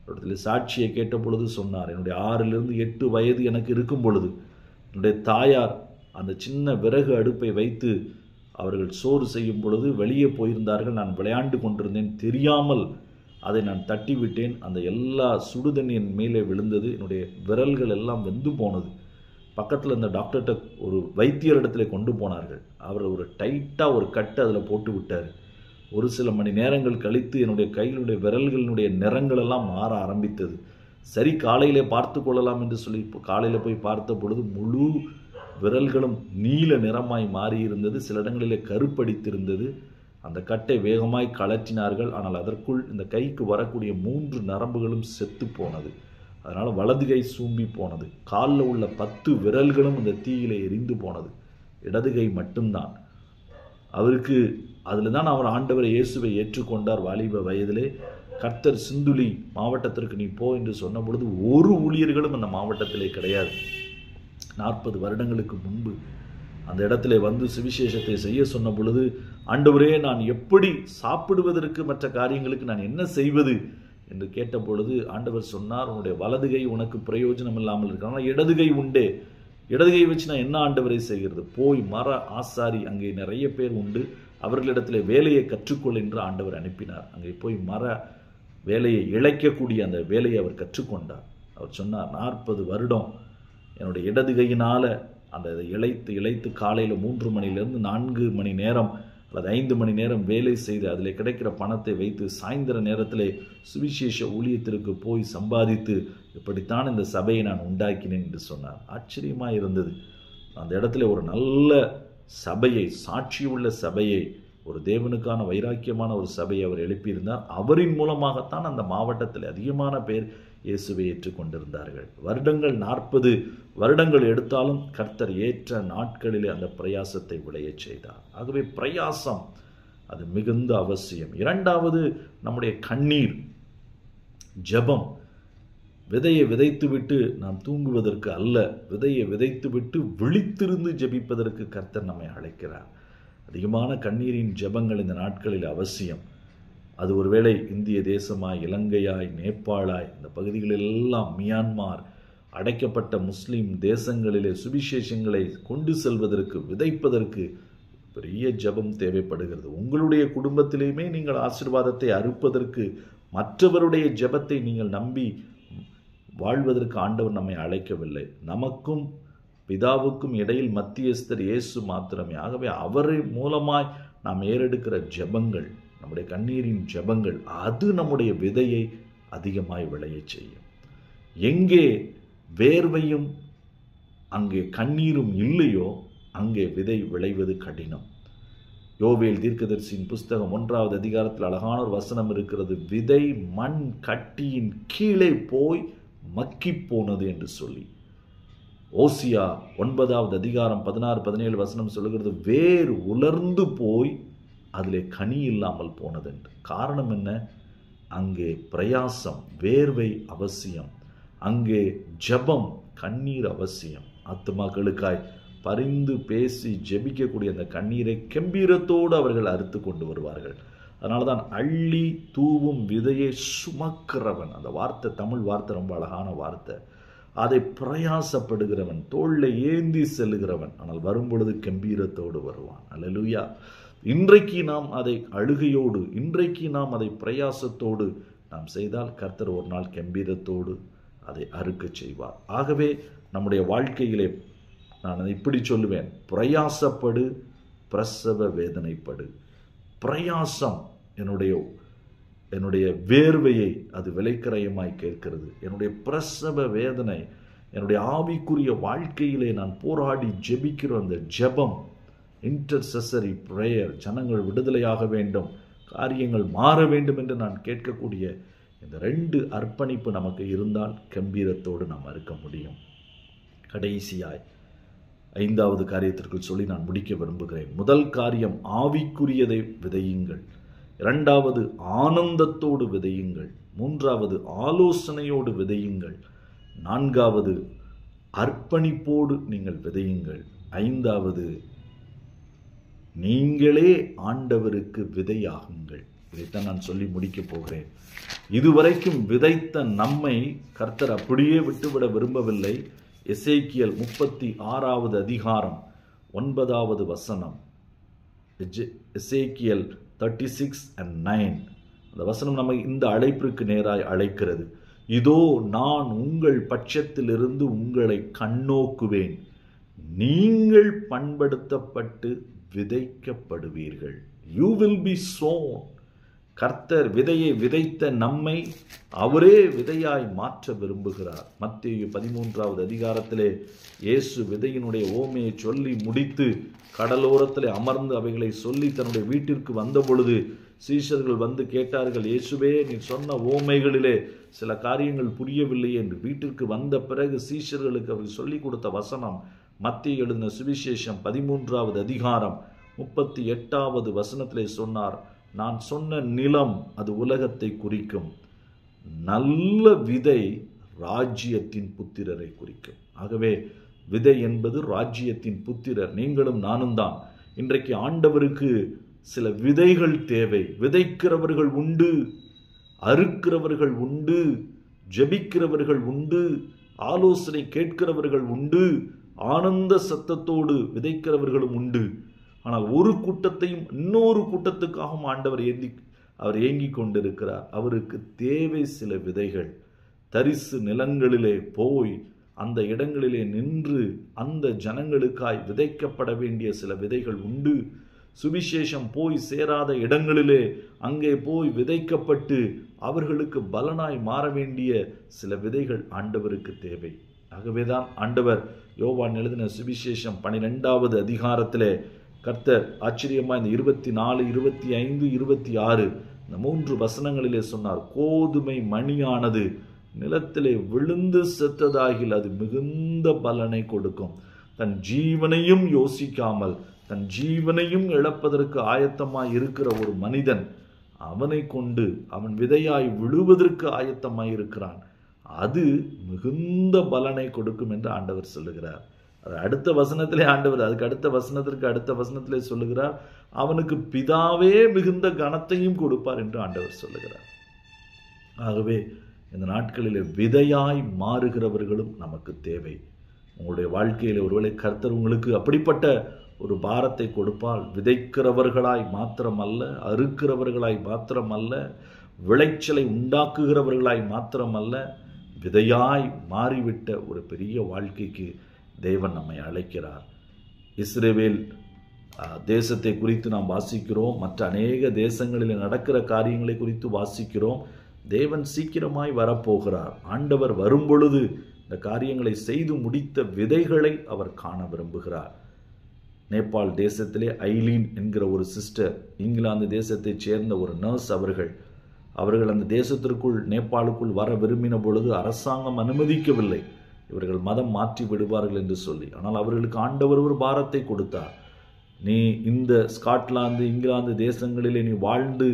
இடத்துல சாட்சியை கேட்ட பொழுது சொன்னார், என்னுடைய 6 to 8 வயது எனக்கு இருக்கும் பொழுது என்னுடைய தாயார் அந்த சின்ன விறகு அடுப்பை வைத்து அவர்கள் சோறு செய்யும் பொழுது வெளியே போயிருந்தார்கள். நான் விளையாண்டு கொண்டிருந்தேன், தெரியாமல் அதை நான் தட்டி விட்டேன். அந்த எல்லா சுடுதண்ணி என் மேலே விழுந்தது, என்னுடைய விரல்கள் எல்லாம் வெந்து போனது. பக்கத்தில் இந்த டாக்டர்கிட்ட ஒரு வைத்தியர் இடத்துல கொண்டு போனார்கள். அவர் ஒரு டைட்டாக ஒரு கட்டு அதில் போட்டு விட்டார். ஒரு சில மணி நேரங்கள் கழித்து என்னுடைய கையினுடைய விரல்களினுடைய நிறங்கள் எல்லாம் மாற ஆரம்பித்தது. சரி, காலையிலே பார்த்து கொள்ளலாம் என்று சொல்லி காலையில் போய் பார்த்த பொழுது முழு விரல்களும் நீல நிறமாய் மாறி இருந்தது. சில இடங்களிலே கருப்படித்திருந்தது. அந்த கட்டை வேகமாய் கலற்றினார்கள். ஆனால் அதற்குள் இந்த கைக்கு வரக்கூடிய 3 நரம்புகளும் செத்து போனது. அதனால் வலது கை சூம்பி போனது. காலில் உள்ள 10 விரல்களும் இந்த தீயிலே எரிந்து போனது. இடது கை மட்டும்தான். அவருக்கு அதில் தான் அவர் ஆண்டவர் இயேசுவை ஏற்றுக்கொண்டார். வாலிப வயதிலே கர்த்தர் சிந்துலி மாவட்டத்திற்கு நீ போ என்று சொன்ன பொழுது ஒரு ஊழியர்களும் அந்த மாவட்டத்திலே கிடையாது. 40 வருடங்களுக்கு முன்பு அந்த இடத்துல வந்து சுவிசேஷத்தை செய்ய சொன்ன பொழுது, ஆண்டவரே நான் எப்படி சாப்பிடுவதற்கு மற்ற காரியங்களுக்கு நான் என்ன செய்வது என்று கேட்ட பொழுது ஆண்டவர் சொன்னார், உன்னுடைய வலது கை உனக்கு பிரயோஜனம் இல்லாமல் இருக்காங்க, இடது கை உண்டே, இடது கை வச்சு நான் என்ன ஆண்டவரை செய்கிறது, போய் மர ஆசாரி அங்கே நிறைய பேர் உண்டு, அவர்களிடத்தில் வேலையை கற்றுக்கொள் என்று ஆண்டவர் அனுப்பினார். அங்கே போய் மர வேலையை இழைக்கக்கூடிய அந்த வேலையை அவர் கற்றுக்கொண்டார். அவர் சொன்னார், 40 வருடம் என்னுடைய இடது கையினால் அந்த இழைத்து காலையில் 3 மணிலிருந்து 4 மணி நேரம் அல்லது 5 மணி நேரம் வேலை செய்து அதில் கிடைக்கிற பணத்தை வைத்து சாயந்தர நேரத்தில் சுவிசேஷ ஊழியத்திற்கு போய் சம்பாதித்து இப்படித்தான் இந்த சபையை நான் உண்டாக்கினேன் என்று சொன்னார். ஆச்சரியமாக இருந்தது. அந்த இடத்துல ஒரு நல்ல சபையை, சாட்சியுள்ள சபையை, ஒரு தேவனுக்கான வைராக்கியமான ஒரு சபையை அவர் எழுப்பியிருந்தார். அவரின் மூலமாகத்தான் அந்த மாவட்டத்தில் அதிகமான பேர் இயேசுவை ஏற்றுக்கொண்டிருந்தார்கள். வருடங்கள் 40 வருடங்கள் எடுத்தாலும் கர்த்தர் ஏற்ற நாட்களிலே அந்த பிரயாசத்தை விளையச் செய்தார். ஆகவே பிரயாசம் அது மிகுந்த அவசியம். 2வது நம்முடைய கண்ணீர், ஜெபம். விதையை விதைத்துவிட்டு நாம் தூங்குவதற்கு அல்ல, விதையை விதைத்துவிட்டு விழித்திருந்து ஜெபிப்பதற்கு கர்த்தர் நம்மை அழைக்கிறார். அதிகமான கண்ணீரின் ஜெபங்கள் இந்த நாட்களில் அவசியம். அது ஒருவேளை இந்திய தேசமாய், இலங்கையாய், நேபாளாய், இந்த பகுதிகளெல்லாம் மியான்மார், அடைக்கப்பட்ட முஸ்லீம் தேசங்களிலே சுவிசேஷங்களை கொண்டு செல்வதற்கு, விதைப்பதற்கு பெரிய ஜெபம் தேவைப்படுகிறது. உங்களுடைய குடும்பத்திலேயுமே நீங்கள் ஆசீர்வாதத்தை அறுப்பதற்கு, மற்றவருடைய ஜெபத்தை நீங்கள் நம்பி வாழ்வதற்கு ஆண்டவர் நம்மை அழைக்கவில்லை. நமக்கும் பிதாவுக்கும் இடையில் மத்தியஸ்தர் இயேசு மாத்திரமே. ஆகவே அவரை மூலமாய் நாம் ஏறெடுக்கிற ஜெபங்கள், நம்முடைய கண்ணீரின் ஜெபங்கள், அது நம்முடைய விதையை அதிகமாய் விளையச் செய்யும். எங்கே வேர்வையும் அங்கே கண்ணீரும் இல்லையோ அங்கே விதை விளைவது கடினம். யோவேல் தீர்க்கதரிசியின் புஸ்தகம் 1வது அதிகாரத்தில் அழகான ஒரு வசனம் இருக்கிறது, விதை மண் கட்டியின் கீழே போய் மக்கி போனது என்று சொல்லி. ஓசியா 9வது அதிகாரம் 16-17 வசனம் சொல்லுகிறது, வேர் உலர்ந்து போய் அதிலே கனி இல்லாமல் போனது என்று. காரணம் என்ன? அங்கே பிரயாசம், வேர்வை அவசியம். அங்கே ஜெபம், கண்ணீர் அவசியம். ஆத்துமாக்களுக்காய் பரிந்து பேசி ஜெபிக்கக்கூடிய அந்த கண்ணீரை கம்பீரத்தோடு அவர்கள் அறுத்து கொண்டு வருவார்கள். அதனால தான் அள்ளி தூவும் விதையை சுமக்கிறவன், அந்த வார்த்தை தமிழ் வார்த்தை ரொம்ப அழகான வார்த்தை. அதை பிரயாசப்படுகிறவன், தோளில் ஏந்தி செல்லுகிறவன், ஆனால் வரும்பொழுது கம்பீரத்தோடு வருவான். அல்லேலூயா. இன்றைக்கு நாம் அதை அழுகையோடு, இன்றைக்கு நாம் அதை பிரயாசத்தோடு நாம் செய்தால் கர்த்தர் ஒரு நாள் கம்பீரத்தோடு அதை அறுக்க செய்வார். ஆகவே நம்முடைய வாழ்க்கையிலே நான் அதை இப்படி சொல்லுவேன், பிரயாசப்படு, பிரசவ வேதனைப்படு. பிரயாசம் என்னுடைய வேர்வையை அது விலைக்கிரயமாய் கேட்கிறது. என்னுடைய பிரசவ வேதனை, என்னுடைய ஆவிக்குரிய வாழ்க்கையிலே நான் போராடி ஜெபிக்கிற அந்த ஜெபம், இன்டர்செசரி பிரேயர், ஜனங்கள் விடுதலையாக வேண்டும், காரியங்கள் மாற வேண்டும் என்று நான் கேட்கக்கூடிய இந்த 2 அர்ப்பணிப்பு நமக்கு இருந்தால் கம்பீரத்தோடு நாம் இருக்க முடியும். கடைசியாய் 5வது காரியத்திற்குள் சொல்லி நான் முடிக்க விரும்புகிறேன். முதல் காரியம், ஆவிக்குரியதை விதையுங்கள். 2வது ஆனந்தத்தோடு விதையுங்கள். 3வது ஆலோசனையோடு விதையுங்கள். 4வது அர்ப்பணிப்போடு நீங்கள் விதையுங்கள். 5வது நீங்களே ஆண்டவருக்கு விதையாகுங்கள். இதைத்தான் நான் சொல்லி முடிக்கப் போகிறேன். இதுவரைக்கும் விதைத்த நம்மை கர்த்தர் அப்படியே விட்டுவிட விரும்பவில்லை. எசேக்கியல் 36வது அதிகாரம் 9வது வசனம், எசேக்கியல் 36:9 அந்த வசனம் நம்மை இந்த அழைப்பிற்கு நேராய் அழைக்கிறது. இதோ நான் உங்கள் பட்சத்திலிருந்து உங்களை கண்ணோக்குவேன், நீங்கள் பண்படுத்தப்பட்டு விதைக்கப்படுவீர்கள். You will be sown. கர்த்தர் விதையை விதைத்த நம்மை அவரே விதையாய் மாற்ற விரும்புகிறார். மத்தேயு 13வது அதிகாரத்திலே இயேசு விதையினுடைய ஓமையை சொல்லி முடித்து கடலோரத்திலே அமர்ந்து அவைகளை சொல்லி தன்னுடைய வீட்டிற்கு வந்த பொழுது சீஷர்கள் வந்து கேட்டார்கள், இயேசுவே நீர் சொன்ன ஓமைகளிலே சில காரியங்கள் புரியவில்லை என்று. வீட்டிற்கு வந்த பிறகு சீஷர்களுக்கு அவர் சொல்லிக் கொடுத்த வசனம் மத்தேயு எழுதின சுவிசேஷம் 13வது அதிகாரம் 38வது வசனத்திலே சொன்னார், நான் சொன்ன நிலம் அது உலகத்தை குறிக்கும், நல்ல விதை ராஜ்யத்தின் புத்திரரை குறிக்கும். ஆகவே விதை என்பது ராஜ்யத்தின் புத்திரர், நீங்களும் நானும் தான். இன்றைக்கு ஆண்டவருக்கு சில விதைகள் தேவை. விதைக்கிறவர்கள் உண்டு, அறுக்கிறவர்கள் உண்டு, ஜெபிக்கிறவர்கள் உண்டு, ஆலோசனை கேட்கிறவர்கள் உண்டு, ஆனந்த சத்தத்தோடு விதைக்கிறவர்களும் உண்டு. ஆனால் ஒரு கூட்டத்தையும் இன்னொரு கூட்டத்துக்காகவும் ஆண்டவர் ஏங்கிக் கொண்டிருக்கிறார். அவருக்கு தேவை சில விதைகள். தரிசு நிலங்களிலே போய் அந்த இடங்களிலே நின்று அந்த ஜனங்களுக்காய் விதைக்கப்பட வேண்டிய சில விதைகள் உண்டு. சுவிசேஷம் போய் சேராத இடங்களிலே அங்கே போய் விதைக்கப்பட்டு அவர்களுக்கு பலனாய் மாற வேண்டிய சில விதைகள் ஆண்டவருக்கு தேவை. ஆகவேதான் ஆண்டவர் யோவான் எழுதின சுவிசேஷம் 12வது அதிகாரத்திலே கர்த்தர் ஆச்சரியமா இந்த 24, 25, 26 இந்த 3 வசனங்களிலே சொன்னார், கோதுமை மணியானது நிலத்திலே விழுந்து செத்ததாகில் அது மிகுந்த பலனை கொடுக்கும். தன் ஜீவனையும் யோசிக்காமல் தன் ஜீவனையும் இழப்பதற்கு ஆயத்தமாய் இருக்கிற ஒரு மனிதன், அவனை கொண்டு அவன் விதையாய் விழுவதற்கு ஆயத்தமாய் இருக்கிறான், அது மிகுந்த பலனை கொடுக்கும் என்று ஆண்டவர் சொல்லுகிறார். அது அடுத்த வசனத்திலே ஆண்டவர் அதுக்கு அடுத்த வசனத்திலே சொல்லுகிறார், அவனுக்கு பிதாவே மிகுந்த கனத்தையும் கொடுப்பார் என்று ஆண்டவர் சொல்லுகிறார். ஆகவே இந்த நாட்களிலே விதையாய் மாறுகிறவர்களும் நமக்கு தேவை. உங்களுடைய வாழ்க்கையில் ஒருவேளை கர்த்தர் உங்களுக்கு அப்படிப்பட்ட ஒரு பாரத்தை கொடுப்பால், விதைக்கிறவர்களாய் மாத்திரமல்ல, அறுக்கிறவர்களாய் மாத்திரமல்ல, விளைச்சலை உண்டாக்குகிறவர்களாய் மாத்திரமல்ல, விதையாய் மாறிவிட்ட ஒரு பெரிய வாழ்க்கைக்கு தேவன் நம்மை அழைக்கிறார். இஸ்ரவேல் தேசத்தை குறித்து நாம் வாசிக்கிறோம், மற்ற அநேக தேசங்களில் நடக்கிற காரியங்களை குறித்து வாசிக்கிறோம். தேவன் சீக்கிரமாய் வரப்போகிறார். ஆண்டவர் வரும்பொழுது இந்த காரியங்களை செய்து முடித்த விதைகளை அவர் காண விரும்புகிறார். நேபாள் தேசத்திலே ஐலீன் என்கிற ஒரு சிஸ்டர், இங்கிலாந்து தேசத்தைச் சேர்ந்த ஒரு நர்ஸ், அவர்கள் அந்த தேசத்திற்குள் நேபாளுக்குள் வர விரும்பின பொழுது அரசாங்கம் அனுமதிக்கவில்லை, இவர்கள் மதம் மாற்றி விடுவார்கள் என்று சொல்லி. ஆனால் அவர்களுக்கு ஆண்டவர் ஒரு பாரத்தை கொடுத்தார். நீ இந்த ஸ்காட்லாந்து இங்கிலாந்து தேசங்களிலே நீ வாழ்ந்து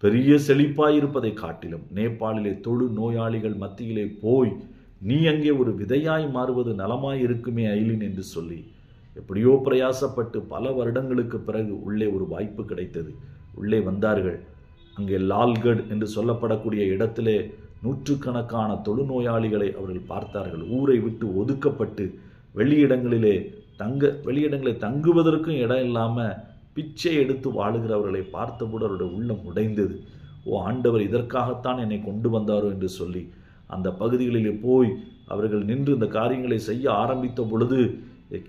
பெரிய செழிப்பாயிருப்பதை காட்டிலும் நேபாளிலே தொழு நோயாளிகள் மத்தியிலே போய் நீ அங்கே ஒரு விதையாய் மாறுவது நலமாய் இருக்குமே ஐலின் என்று சொல்லி எப்படியோ பிரயாசப்பட்டு பல வருடங்களுக்கு பிறகு உள்ளே ஒரு வாய்ப்பு கிடைத்தது. உள்ளே வந்தார்கள். அங்கே லால்கட் என்று சொல்லப்படக்கூடிய இடத்திலே நூற்றுக்கணக்கான தொழுநோயாளிகளை அவர்கள் பார்த்தார்கள். ஊரை விட்டு ஒதுக்கப்பட்டு வெளியிடங்களிலே தங்குவதற்கும் இடம் இல்லாமல் பிச்சை எடுத்து வாழுகிறவர்களை பார்த்தபோது அவருடைய உள்ளம் உடைந்தது. ஓ ஆண்டவர் இதற்காகத்தான் என்னை கொண்டு வந்தாரோ என்று சொல்லி அந்த பகுதிகளிலே போய் அவர்கள் நின்று இந்த காரியங்களை செய்ய ஆரம்பித்த பொழுது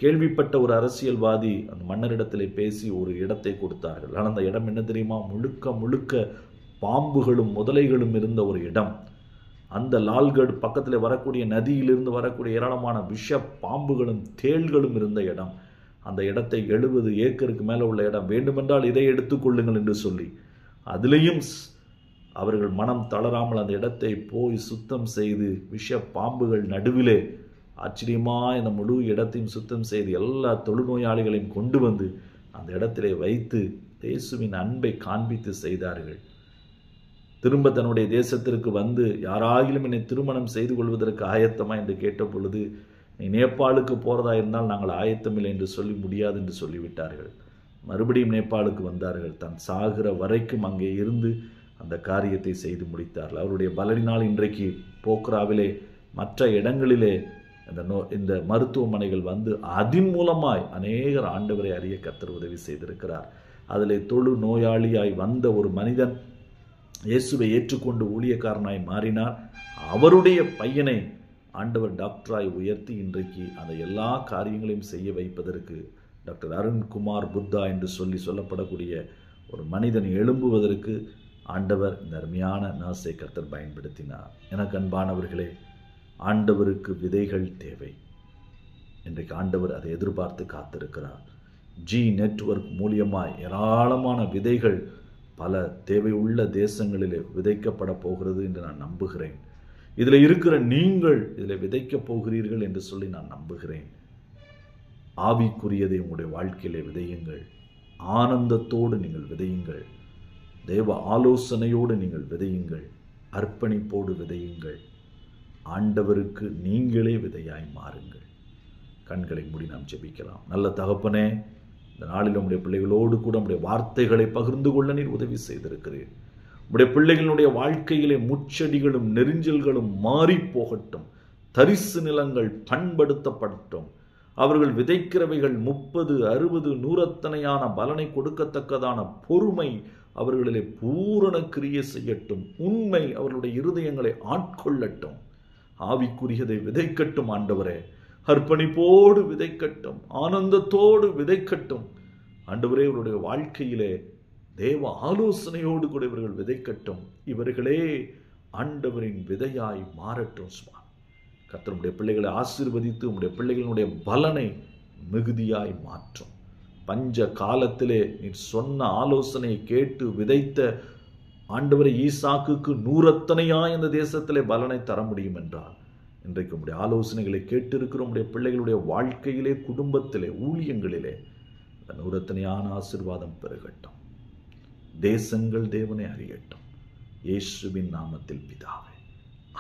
கேள்விப்பட்ட ஒரு அரசியல்வாதி அந்த மன்னரிடத்திலே பேசி ஒரு இடத்தை கொடுத்தார்கள். ஆனால் அந்த இடம் என்ன தெரியுமா? முழுக்க முழுக்க பாம்புகளும் முதலைகளும் இருந்த ஒரு இடம். அந்த லால்கட் பக்கத்தில் வரக்கூடிய நதியிலிருந்து வரக்கூடிய ஏராளமான விஷ பாம்புகளும் தேள்களும் இருந்த இடம். அந்த இடத்தை 70 ஏக்கருக்கு மேலே உள்ள இடம், வேண்டுமென்றால் இதை எடுத்துக்கொள்ளுங்கள் என்று சொல்லி அதிலையும் அவர்கள் மனம் தளராமல் அந்த இடத்தை போய் சுத்தம் செய்து விஷ பாம்புகள் நடுவிலே ஆச்சரியமாக இந்த முழு இடத்தையும் சுத்தம் செய்து எல்லா தொழுநோயாளிகளையும் கொண்டு வந்து அந்த இடத்திலே வைத்து இயேசுவின் அன்பை காண்பித்து செய்தார்கள். திரும்ப தன்னுடைய தேசத்திற்கு வந்து யாராகிலும் என்னை திருமணம் செய்து கொள்வதற்கு ஆயத்தமா என்று கேட்ட பொழுது, நீ நேபாளுக்கு போறதா இருந்தால் நாங்கள் ஆயத்தமில்லை என்று சொல்லி முடியாது என்று சொல்லிவிட்டார்கள். மறுபடியும் நேபாளுக்கு வந்தார்கள். தன் சாகிற வரைக்கும் அங்கே இருந்து அந்த காரியத்தை செய்து முடித்தார்கள். அவருடைய பலனினால் இன்றைக்கு போக்ராவிலே மற்ற இடங்களிலே இந்த மருத்துவமனைகள் வந்து அதன் மூலமாய் அநேகர் ஆண்டவரை அறிய கர்த்தர் உதவி செய்திருக்கிறார். அதிலே தொழு நோயாளியாய் வந்த ஒரு மனிதன் இயேசுவை ஏற்றுக்கொண்டு ஊழியக்காரனாய் மாறினார். அவருடைய பையனை ஆண்டவர் டாக்டராய் உயர்த்தி இன்றைக்கு அந்த எல்லா காரியங்களையும் செய்ய வைப்பதற்கு டாக்டர் அருண்குமார் புத்தா என்று சொல்லப்படக்கூடிய ஒரு மனிதன் எழும்புவதற்கு ஆண்டவர் இந்த அருமையான நர்ஸை கர்த்தர் பயன்படுத்தினார். எனக்கு அன்பானவர்களே, ஆண்டவருக்கு விதைகள் தேவை. இன்றைக்கு ஆண்டவர் அதை எதிர்பார்த்து காத்திருக்கிறார். ஜி நெட்வொர்க் மூலியமாய் ஏராளமான விதைகள் பல தேவையுள்ள தேசங்களிலே விதைக்கப்பட போகிறது என்று நான் நம்புகிறேன். இதில் இருக்கிற நீங்கள் இதில் விதைக்கப் போகிறீர்கள் என்று சொல்லி நான் நம்புகிறேன். ஆவிக்குரியதை உங்களுடைய வாழ்க்கையிலே விதையுங்கள். ஆனந்தத்தோடு நீங்கள் விதையுங்கள். தேவ ஆலோசனையோடு நீங்கள் விதையுங்கள். அர்ப்பணிப்போடு விதையுங்கள். ஆண்டவருக்கு நீங்களே விதையாய் மாறுங்கள். கண்களை மூடி நாம் ஜெபிக்கலாம். நல்ல தகப்பனே, இந்த நாளில் உம்முடைய பிள்ளைகளோடு கூட உம்முடைய வார்த்தைகளை பகிர்ந்து கொள்ள நீர் உதவி செய்திருக்கிறீர். உம்முடைய பிள்ளைகளுடைய வாழ்க்கையிலே முச்செடிகளும் நெரிஞ்சல்களும் மாறி போகட்டும். தரிசு நிலங்கள் பண்படுத்தப்படட்டும். அவர்கள் விதைக்கிறவைகள் 30, 60, 100 பலனை கொடுக்கத்தக்கதான பொறுமை அவர்களிலே பூரண கிரியை செய்யட்டும். உண்மை அவர்களுடைய இருதயங்களை ஆட்கொள்ளட்டும். ஆவிக்குரியதை விதைக்கட்டும். ஆண்டவரே, அர்ப்பணிப்போடு விதைக்கட்டும். ஆனந்தத்தோடு விதைக்கட்டும். ஆண்டவரே, இவருடைய வாழ்க்கையிலே தேவ ஆலோசனையோடு கூட இவர்கள் விதைக்கட்டும். இவர்களே ஆண்டவரின் விதையாய் மாறட்டும். கர்த்தர் உம்முடைய பிள்ளைகளை ஆசீர்வதித்து உம்முடைய பிள்ளைகளுடைய பலனை மிகுதியாய் மாற்றும். பஞ்ச காலத்திலே நீர் சொன்ன ஆலோசனையை கேட்டு விதைத்த ஆண்டவரை ஈசாக்குக்கு 100 இந்த தேசத்திலே பலனை தர முடியும் என்றால், இன்றைக்கு உம்முடைய ஆலோசனைகளை கேட்டிருக்கிற உம்முடைய பிள்ளைகளுடைய வாழ்க்கையிலே, குடும்பத்திலே, ஊழியங்களிலே 100 ஆசீர்வாதம் பெருகட்டும். தேசங்கள் தேவனை அறியட்டும். இயேசுவின் நாமத்தில் பிதாவே,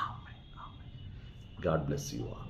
ஆமென். God bless you all.